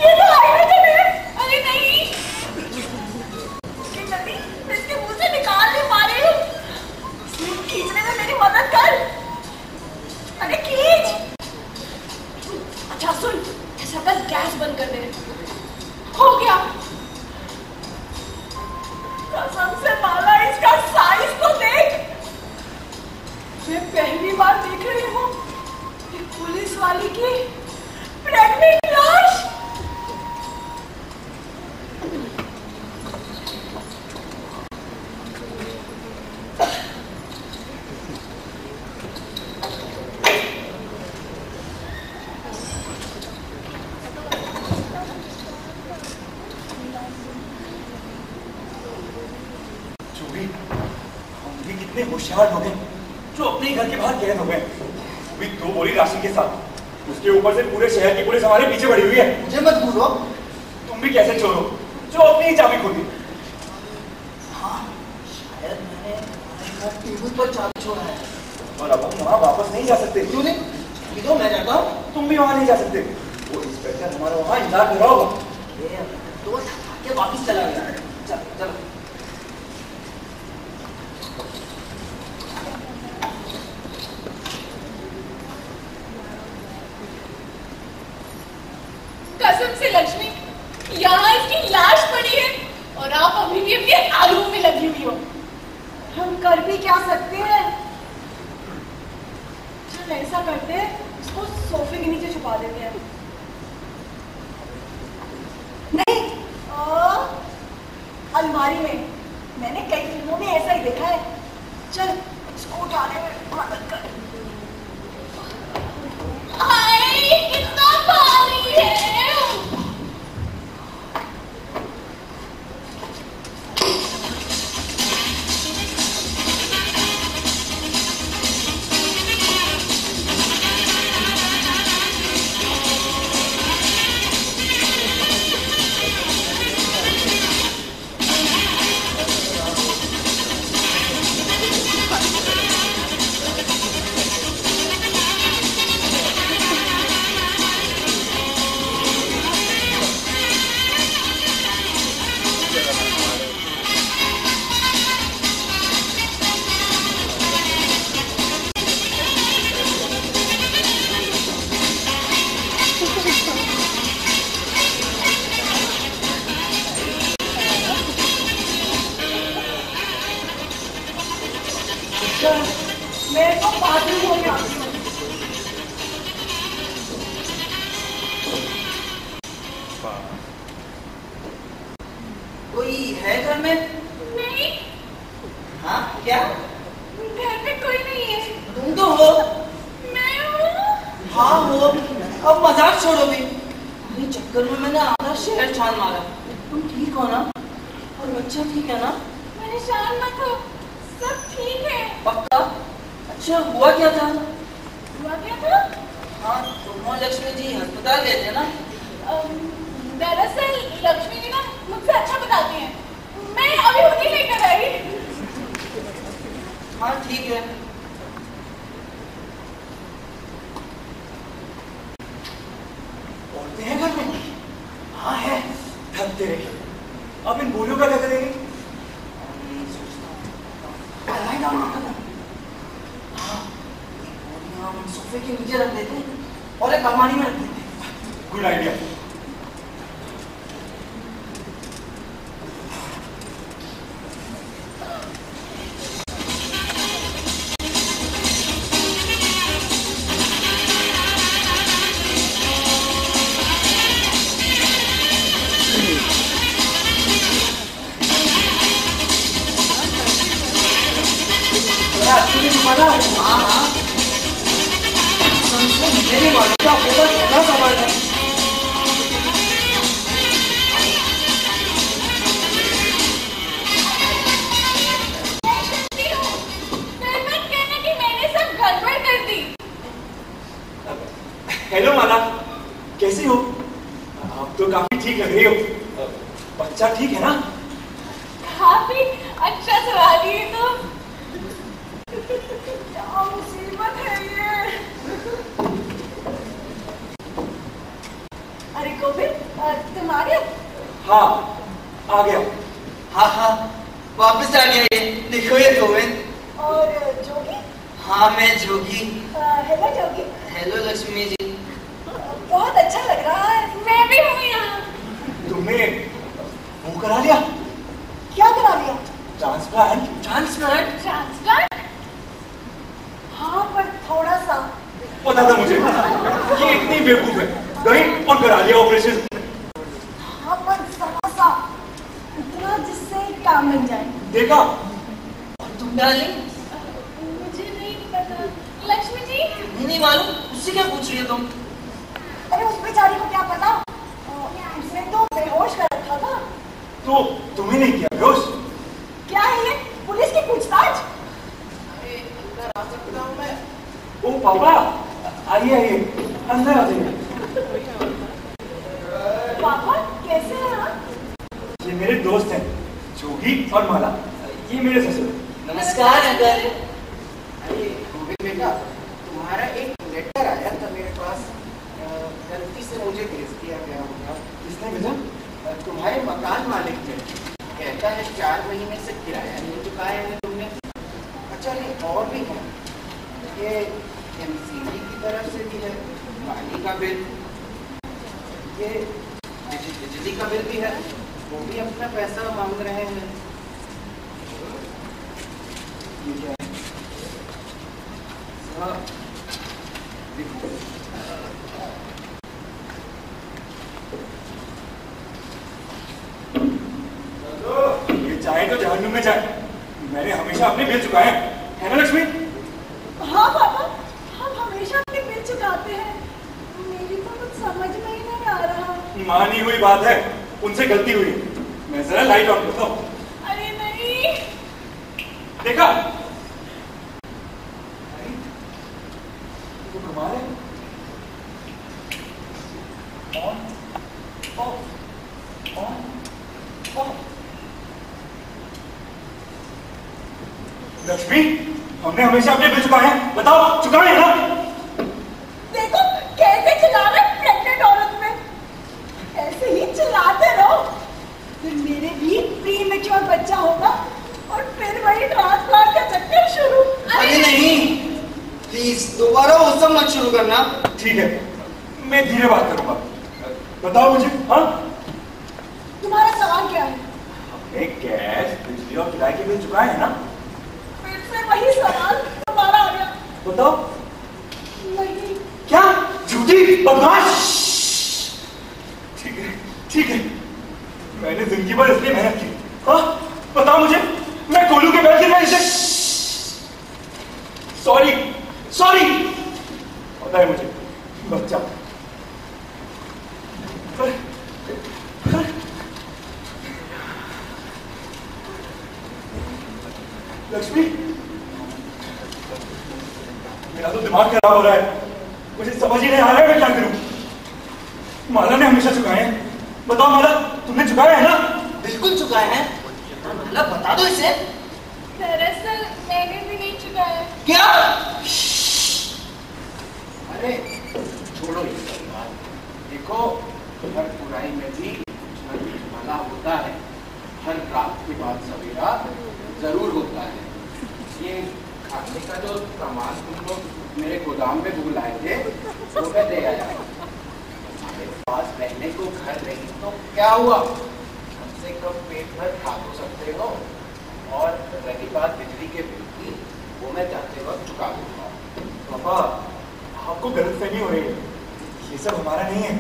ये तो हाइड्रोजन है। अरे नहीं, इसकी नली मैं इसके मुंह से निकाल नहीं पा रही हूँ। इसे खींचने में मेरी मदद कर। अरे खींच। अच्छा सुन, ऐसा कर, गैस बंद कर दे। हो गया। कसम से माला, इसका साइज तो देख। मैं पहली बार देख रही हूँ एक पुलिस वाली की प्रेग्नेंट लाश। कितने होशियार लोग हैं जो अपने घर के बाहर कैद हो गए, वो भी 2 बोरी राशि के साथ। उसके ऊपर से पूरे शहर की पुलिस हमारे पीछे पड़ी हुई है। मुझे मत भूलो। तुम भी कैसे चोर हो जो अपनी ही चाबी खोली? हाँ, शायद मैंने टेबल पर चाबी छोड़ा है। और अब हम वहाँ वापस नहीं जा सकते। क्यों नहीं? अभी तो मैं जाता हूँ। तुम भी वहाँ नहीं जा सकते। वो इंस्पेक्टर हमारा वहाँ इंतजार कर रहा होगा। तो के वापिस चला गया। चल चलो। कसम से लक्ष्मी, यहाँ इसकी लाश पड़ी है और आप अभी भी अपने आलू में लगी हुई हो। हम कर भी क्या सकते हैं? चल ऐसा करते हैं, इसको सोफे के नीचे छुपा देते हैं। नहीं, अलमारी में। मैंने कई फिल्मों में ऐसा ही देखा है। चल इसको उठाने में मदद कर। हाय, कितना भारी है। मैं तो बाथरूम हो गया। कोई है घर में? नहीं, हाँ क्या? घर पे कोई नहीं है। तुम तो हो। मैं हूँ। हाँ हो। अब मजाक छोड़ो भी। अरे चक्कर में मैंने आधा शहर छान मारा। तुम ठीक हो ना? और बच्चा ठीक है ना? परेशान मत हो, सब ठीक है। पक्का? अच्छा हुआ क्या था? हुआ क्या था? हाँ तुम और लक्ष्मी जी अस्पताल गए थे ना? दरअसल लक्ष्मी जी ना मुझसे अच्छा बताती हैं। मैं अभी उन्हीं लेकर आई। हाँ ठीक है। औरतें हैं घर में? हाँ है। थक तेरे। अब इन बोलियों का क्या करेंगे? हम सोफे के नीचे रख देते हैं और एक अलमारी में रख देते हैं। Good idea. पता है? हाँ हाँ, मेरी मालूम क्या आपके पास कितना सामान है? हेलो माला, कैसी हो? आप तो काफी ठीक लग रही हो। बच्चा ठीक है ना? काफी अच्छा सवाल ये तो। क्या मुसीबत है ये। अरे गोविंद, तुम आ गए? हाँ, आ गया। हाँ हाँ, वापस आ गया ये। देखो ये गोविंद। और जोगी? हाँ मैं जोगी। हेलो जोगी। हेलो लक्ष्मी जी। बहुत अच्छा लग रहा है। मैं भी हूँ यहाँ। तुमने वो करा लिया? क्या करा लिया? ट्रांसप्लांट? ट्रांसप्लांट? हाँ, पर थोड़ा सा। पता था मुझे, ये इतनी बेवकूफ है। गई और करा लिया ऑपरेशन। हाँ, पर जरा सा, इतना जिससे काम बन जाए। देखा? और तुम डार्लिंग? मुझे नहीं पता। लक्ष्मी जी? नहीं मालूम, उससे क्या पूछ रही हो तुम? अरे उस बेचारी को क्या पता, उसने तो बेहोश कर रखा था। तो तुम्हें नहीं किया बेहोश? क्या है ये, पुलिस की पूछताछ? अरे अंदर आ सकता हूँ मैं? ओ पापा, आइए आइए, अंदर आ जाइए। पापा कैसे हैं आप? ये मेरे दोस्त हैं, जोगी और माला। ये मेरे ससुर। नमस्कार अंकल। अरे गोविंद बेटा, तुम्हारा एक लेटर आया था मेरे पास, गलती से मुझे भेज दिया गया होगा। किसने भेजा? तुम्हारे मकान मालिक ने। कहता है 4 महीने से किराया नहीं चुकाया है तुमने। अच्छा नहीं, और भी है, ये एमसीडी की तरफ से भी है, पानी का बिल, ये बिजली का बिल भी है, वो भी अपना पैसा मांग रहे हैं। ये क्या है? हाँ, देखो। ये चाहे तो जहन्नुम में जाए, मैंने हमेशा अपने बिल चुकाए हैं, है ना लक्ष्मी? हाँ पापा, हम हमेशा अपने बिल चुकाते हैं। मेरी तो कुछ समझ में ही नहीं आ रहा। मानी हुई बात है, उनसे गलती हुई। मैं जरा लाइट ऑन करता हूँ। अरे नहीं। देखा? तो कमाल है। On, of, on, of. Lakshmi, हमने हमेशा अपने बिल चुकाए हैं, बताओ चुकाए हैं ना? देखो कैसे चिल्ला रहे प्रेग्नेंट औरत में। ऐसे ही चिल्लाते रहो, फिर मेरे भी प्री मैच्योर बच्चा होगा और फिर वही ट्रांसप्लांट का चक्कर शुरू। अरे नहीं, प्लीज दोबारा वो सब मत शुरू करना। ठीक है, मैं धीरे बात करूंगा। बताओ मुझे। हाँ, तुम्हारा सवाल क्या है? हमने गैस, बिजली और किराए के बिल चुकाए हैं ना? फिर से वही सवाल तुम्हारा आ गया। बताओ। नहीं। क्या? झूठी बदमाश। ठीक है, ठीक है, मैंने जिंदगी भर इसलिए मेहनत की। हाँ, बताओ मुझे, मैं कोलू के बैठ के मैं इसे सॉरी सॉरी पता है मुझे, बच्चा। लक्ष्मी, मेरा तो दिमाग खराब हो रहा है, मुझे समझ ही नहीं आ रहा है मैं क्या करूं। माला ने हमेशा चुकाए हैं। बताओ माला, तुमने चुकाया है ना? बिल्कुल चुकाए हैं। माला बता दो इसे। दरअसल मैंने भी नहीं चुकाया। क्या? अरे छोड़ो ये सब बात। देखो, हर बुराई में भी कुछ न कुछ भला होता है। हर रात के बाद सवेरा जरूर होता है। ये खाने का जो सामान तुम लोग मेरे गोदाम में भूल आए थे, वो मैं दे आया। हमारे पास रहने को घर नहीं तो क्या हुआ, कम से कम पेट भर खा तो सकते हो। और रही बात बिजली के बिल की, वो मैं जाते वक्त चुका दूंगा। पापा, आपको गलतफहमी हो रही है, ये सब हमारा नहीं है।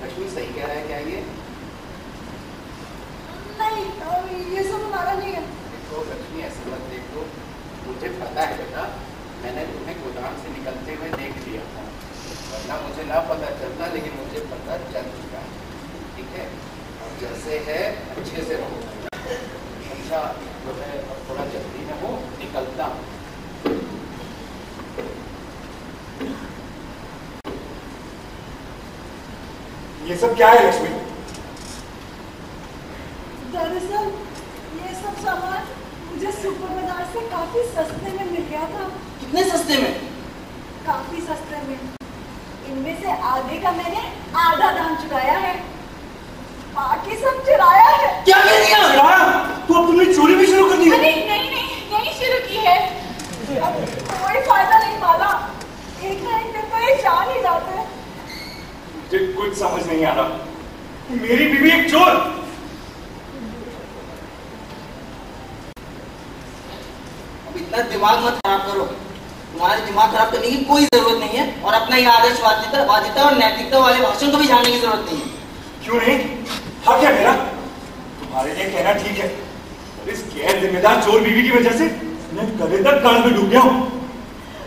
लक्ष्मी सही कह रहा है क्या ये? नहीं, ये सब हमारा नहीं है। देखो देखो लक्ष्मी, ऐसे मत देखो, मुझे पता है बेटा, मैंने तुम्हें गोदाम से निकलते हुए देख लिया था, वरना मुझे ना पता चलता, लेकिन मुझे पता चल चुका है। ठीक है, अब जैसे है अच्छे से रहो। अच्छा तो है, अब थोड़ा जल्दी में हो, निकलता हूँ। ये सब क्या है लक्ष्मी? दरअसल ये सब सामान मुझे सुपर बाजार से काफी सस्ते में मिल गया था। कितने सस्ते में? काफी सस्ते में। इनमें से आधे का मैंने आधा दाम चुकाया है, बाकी सब चुराया है। क्या कह रही है? चुराया? तो अब तुमने चोरी भी शुरू कर दी है? अरे नहीं नहीं, यही शुरू की है। अब कोई फायदा नहीं पाला, एक ना एक दिन तो ये जान ही जाते हैं। मुझे कुछ समझ नहीं आ रहा, मेरी बीवी एक चोर। अब इतना दिमाग मत खराब करो, तुम्हारे दिमाग खराब करने की कोई जरूरत नहीं है, और अपना ये आदर्शवादिता और नैतिकता वाले भाषण को भी जानने की जरूरत नहीं है। क्यों नहीं? हक है मेरा, तुम्हारे लिए कहना ठीक है। इस गैर जिम्मेदार चोर बीवी की वजह से मैं गले तक कर्ज में डूब गया हूँ।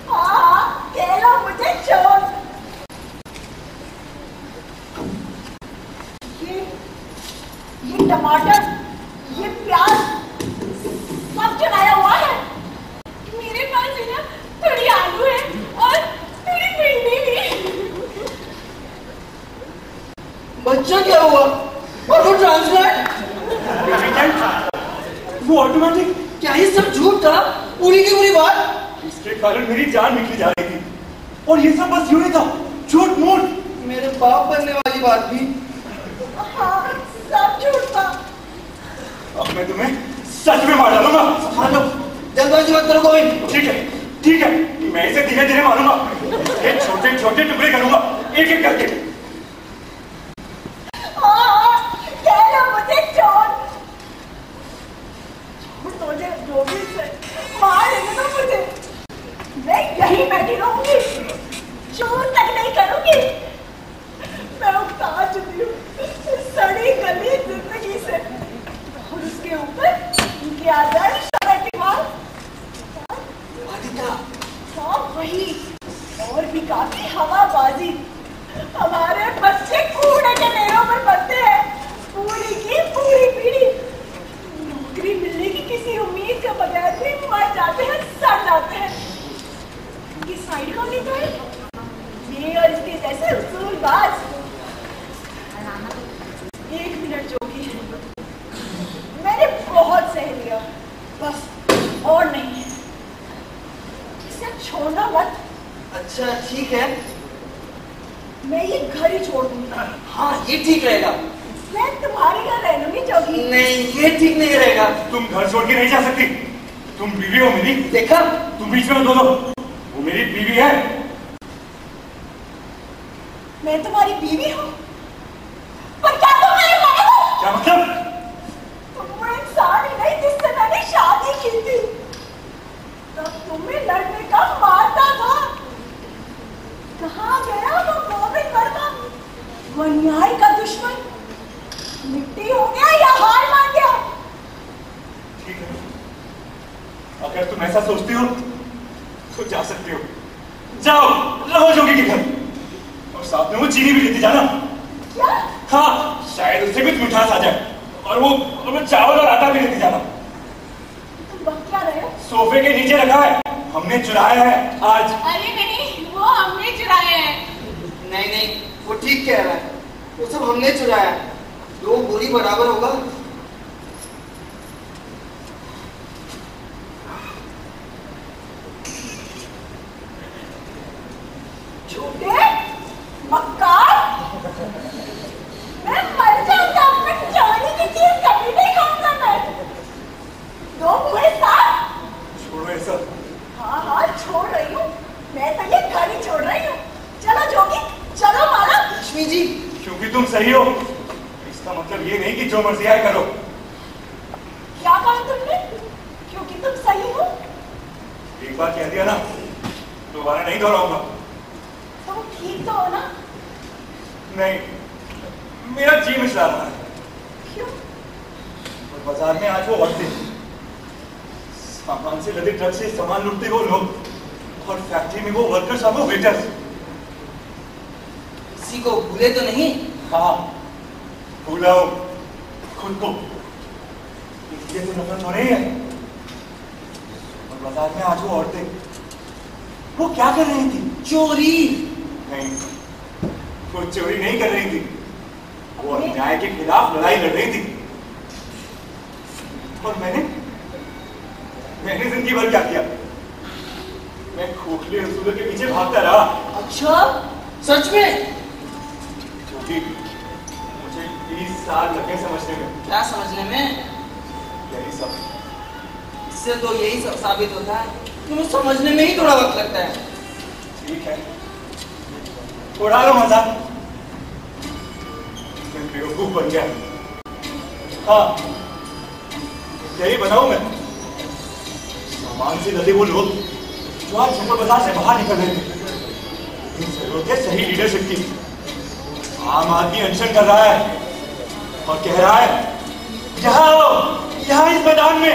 हाँ, कह लो मुझे चोर। ये टमाटर, ये प्याज सब चुराया हुआ है। मेरे पास है ना थोड़ी आलू है और थोड़ी भिंडी भी। बच्चा क्या हुआ? और वो ट्रांसप्लांट? वो ऑटोमेटिक? क्या ये सब झूठ था? पूरी की पूरी बात? इसके कारण मेरी जान निकली जा रही थी, और ये सब बस यूं ही था, झूठ मूठ। मेरे बाप बनने वाली बात भी? हाँ, सब झूठ था। अब मैं तुम्हें सच में मार डालूंगा। मानो, जल्दबाजी मत करो गोविंद। ठीक है, मैं इसे धीरे धीरे मारूंगा, ये छोटे छोटे टुकड़े करूंगा, एक एक करके। हाँ, कह लो मुझे चोर। चोर तो जो भी से मार देने दो मुझे, मैं यहीं बैठी रहूंगी, चोर तक नहीं करूंगी। मैं उगता चुकी हूँ सड़ी गली जिंदगी से, और उसके ऊपर इनके आदर्श हाँ वही, और भी काफी हवाबाजी। हमारे बच्चे कूड़े के ढेरों पर बनते हैं, पूरी की पूरी पीढ़ी नौकरी मिलने की किसी उम्मीद के बगैर भी मर जाते हैं, सड़ जाते हैं। ये साइड कौन लेता है? ये और इसके जैसे उसूलबाज। 1 मिनट जोगी, मैंने बहुत सह लिया, बस और नहीं है, इसे छोड़ना मत। अच्छा ठीक है, मैं ये घर ही छोड़ दूंगा। हाँ ये ठीक रहेगा। मैं तुम्हारे घर रह लूंगी जोगी। नहीं ये ठीक नहीं रहेगा। तुम घर छोड़ के नहीं जा सकती, तुम बीवी हो मेरी। देखा, तुम बीच में दो, वो मेरी बीवी है। मैं तुम्हारी बीवी हूँ, पर क्या तुम मेरे मर्द हो? क्या मतलब? तुम वो इंसान ही नहीं जिससे मैंने शादी की थी, तब तुम्हें लड़ने का मारता था। कहाँ गया वो गोविंद वर्मा, वो न्याय का दुश्मन? मिट्टी हो गया या हार मान गया? ठीक है, अगर तुम ऐसा सोचती हो तो जा सकती हो, जाओ रहो जोगी के घर, और साथ में वो चीनी भी लेते जाना। क्या? हाँ, शायद उससे कुछ मिठास आ जाए, और वो चावल और आटा भी लेते जाना। तुम बक क्या रहे हो? सोफे के नीचे रखा है, हमने चुराया है आज। अरे नहीं, वो हमने चुराया है। नहीं नहीं वो ठीक कह रहा है, वो सब हमने चुराया, 2 बोरी बराबर होगा। झूठे मक्कार, मैं मर जाऊंगा, अपने चोरी की चीज कभी नहीं खाऊंगा मैं। 2 बुरे साथ। छोड़ो ये सब। हाँ हाँ छोड़ रही हूँ, मैं तो ये घर ही छोड़ रही हूँ। चलो जोगी, चलो माला। लक्ष्मी जी, क्योंकि तुम सही हो, इसका मतलब ये नहीं कि जो मर्जी आए करो। क्या कहा तुमने? क्योंकि तुम सही हो? एक बार कह दिया ना, दोबारा नहीं दोहराऊंगा। तुम ठीक तो हो ना? नहीं, मेरा जी मिचला रहा है। क्यों? और बाजार में आज वो औरतें, सामान से लदे ट्रक से सामान लूटते वो लोग, और फैक्ट्री में वो वर्कर्स और वो वेटर्स। किसी को भूले तो नहीं? हाँ, भूला हूं खुद को। इसलिए तो नफरत हो रही है। और बाजार में आज वो औरतें, वो क्या कर रही थी? चोरी? नहीं, वो चोरी नहीं कर रही थी, वो अन्याय के खिलाफ लड़ाई लड़ रही थी। और मैंने जिंदगी भर क्या किया? मैं खोखले असूलों के पीछे भागता रहा। अच्छा, सच में? क्योंकि मुझे 20 साल लगे समझने में। क्या समझने में? यही सब। इससे तो यही सब साबित होता है कि मुझे समझने में ही थोड़ा वक्त लगता है। ठीक है, उड़ा लो मजाक। मैं बेवकूफ बन गया। हाँ, यही बनाऊं मैं। सामान से लदे वो लोग जो आज सुपर बाजार से बाहर निकल रहे थे, जरूरत है सही लीडरशिप की। आम आदमी अनशन कर रहा है और कह रहा है, यहाँ इस मैदान में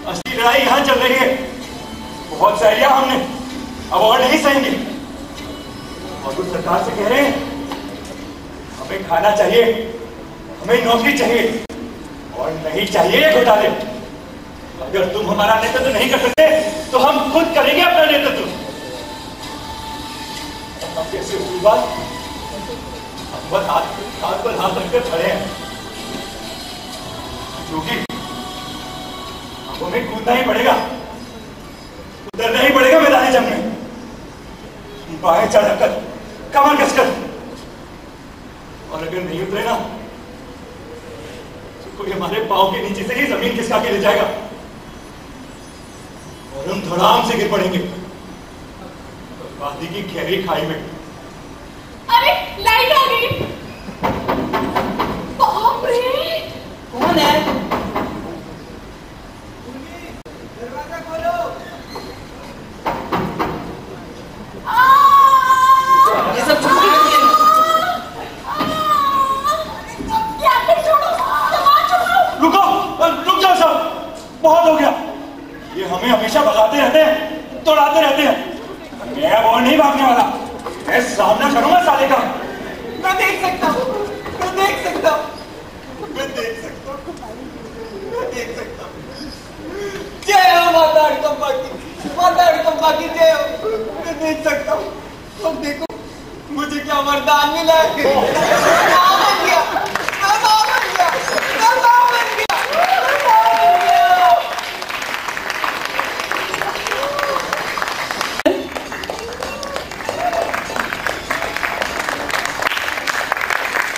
असली लड़ाई यहाँ चल रही है। बहुत शायरियां हमने, अब और नहीं सहेंगे। और कुछ सरकार से कह रहे हैं, हमें खाना चाहिए, हमें नौकरी चाहिए, और नहीं चाहिए घोटाले। अगर तुम हमारा नेतृत्व नहीं कर सकते तो हम खुद करेंगे अपना नेतृत्व। अब कैसे हुई बात? हम बस हाथ पर हाथ रखकर खड़े हैं। क्योंकि हमें कूदना ही पड़ेगा, उतरना ही पड़ेगा मैदानी जंग में। बाहें चढ़कर, कमर कसकर। और अगर नहीं उतरे ना तो कोई हमारे पांव के नीचे से ही जमीन खिसका के ले जाएगा और हम धड़ाम से गिर पड़ेंगे वादी की गहरी खाई में। अरे लाइट आ गई। बाप रे, कौन है? दरवाजा खोलो। ये सब छुपा दिए। रुक जाओ सब, बहुत हो गया। ये हमें हमेशा भगाते रहते हैं, दौड़ाते रहते हैं। मैं अब और नहीं भागने वाला। मैं सामना करूंगा साले का। मैं देख सकता हूँ, मैं देख सकता हूँ, मैं देख सकता हूँ, मैं देख सकता हूँ। जय हो माता हड़कंपा की, माता हड़कंपा की जय हो। मैं देख सकता हूँ। अब देखो मुझे क्या वरदान मिला है। मैं मां बन गया, मैं मां बन गया, मैं मां बन गया, मैं मां बन गया।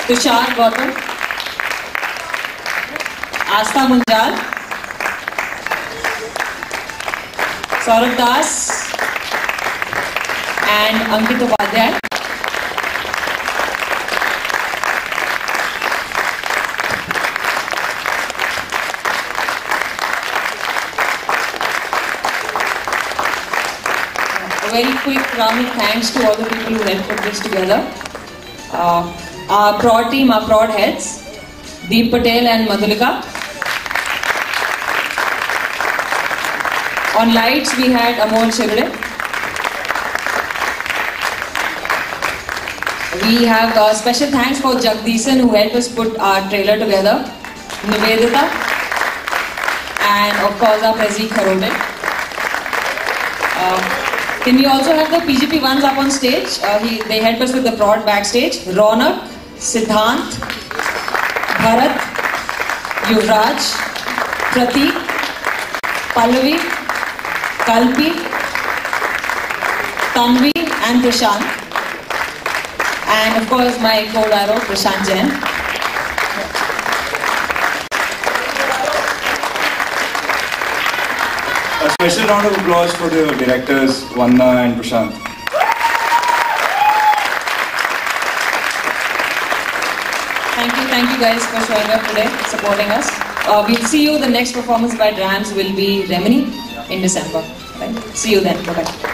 Tushar Gautam, Aastha Munjal, Saurabh Das and Ankit Upadhyay. A very quick round of thanks to all the people who helped put this together. Our prod team, our prod heads, Deep Patel and Madhulika. On lights we had Amol Shivre. We have special thanks for Jagdeesan who helped us put our trailer together, Nivedita, and of course our Prezi Kharote. Can we also have the PGP ones up on stage? They helped us with the prod backstage. Ronak, Siddhant, Bharat, Yuvraj, Prateek, Pallavi, Kalpi, Tanvi and Prashant. And of course my co-director Prashant Jain. A special round of applause for the directors Vanna and Prashant. Thank you guys for showing up today, supporting us. We'll see you. The next performance by Drams will be Remini in December. Right? See you then. Bye bye.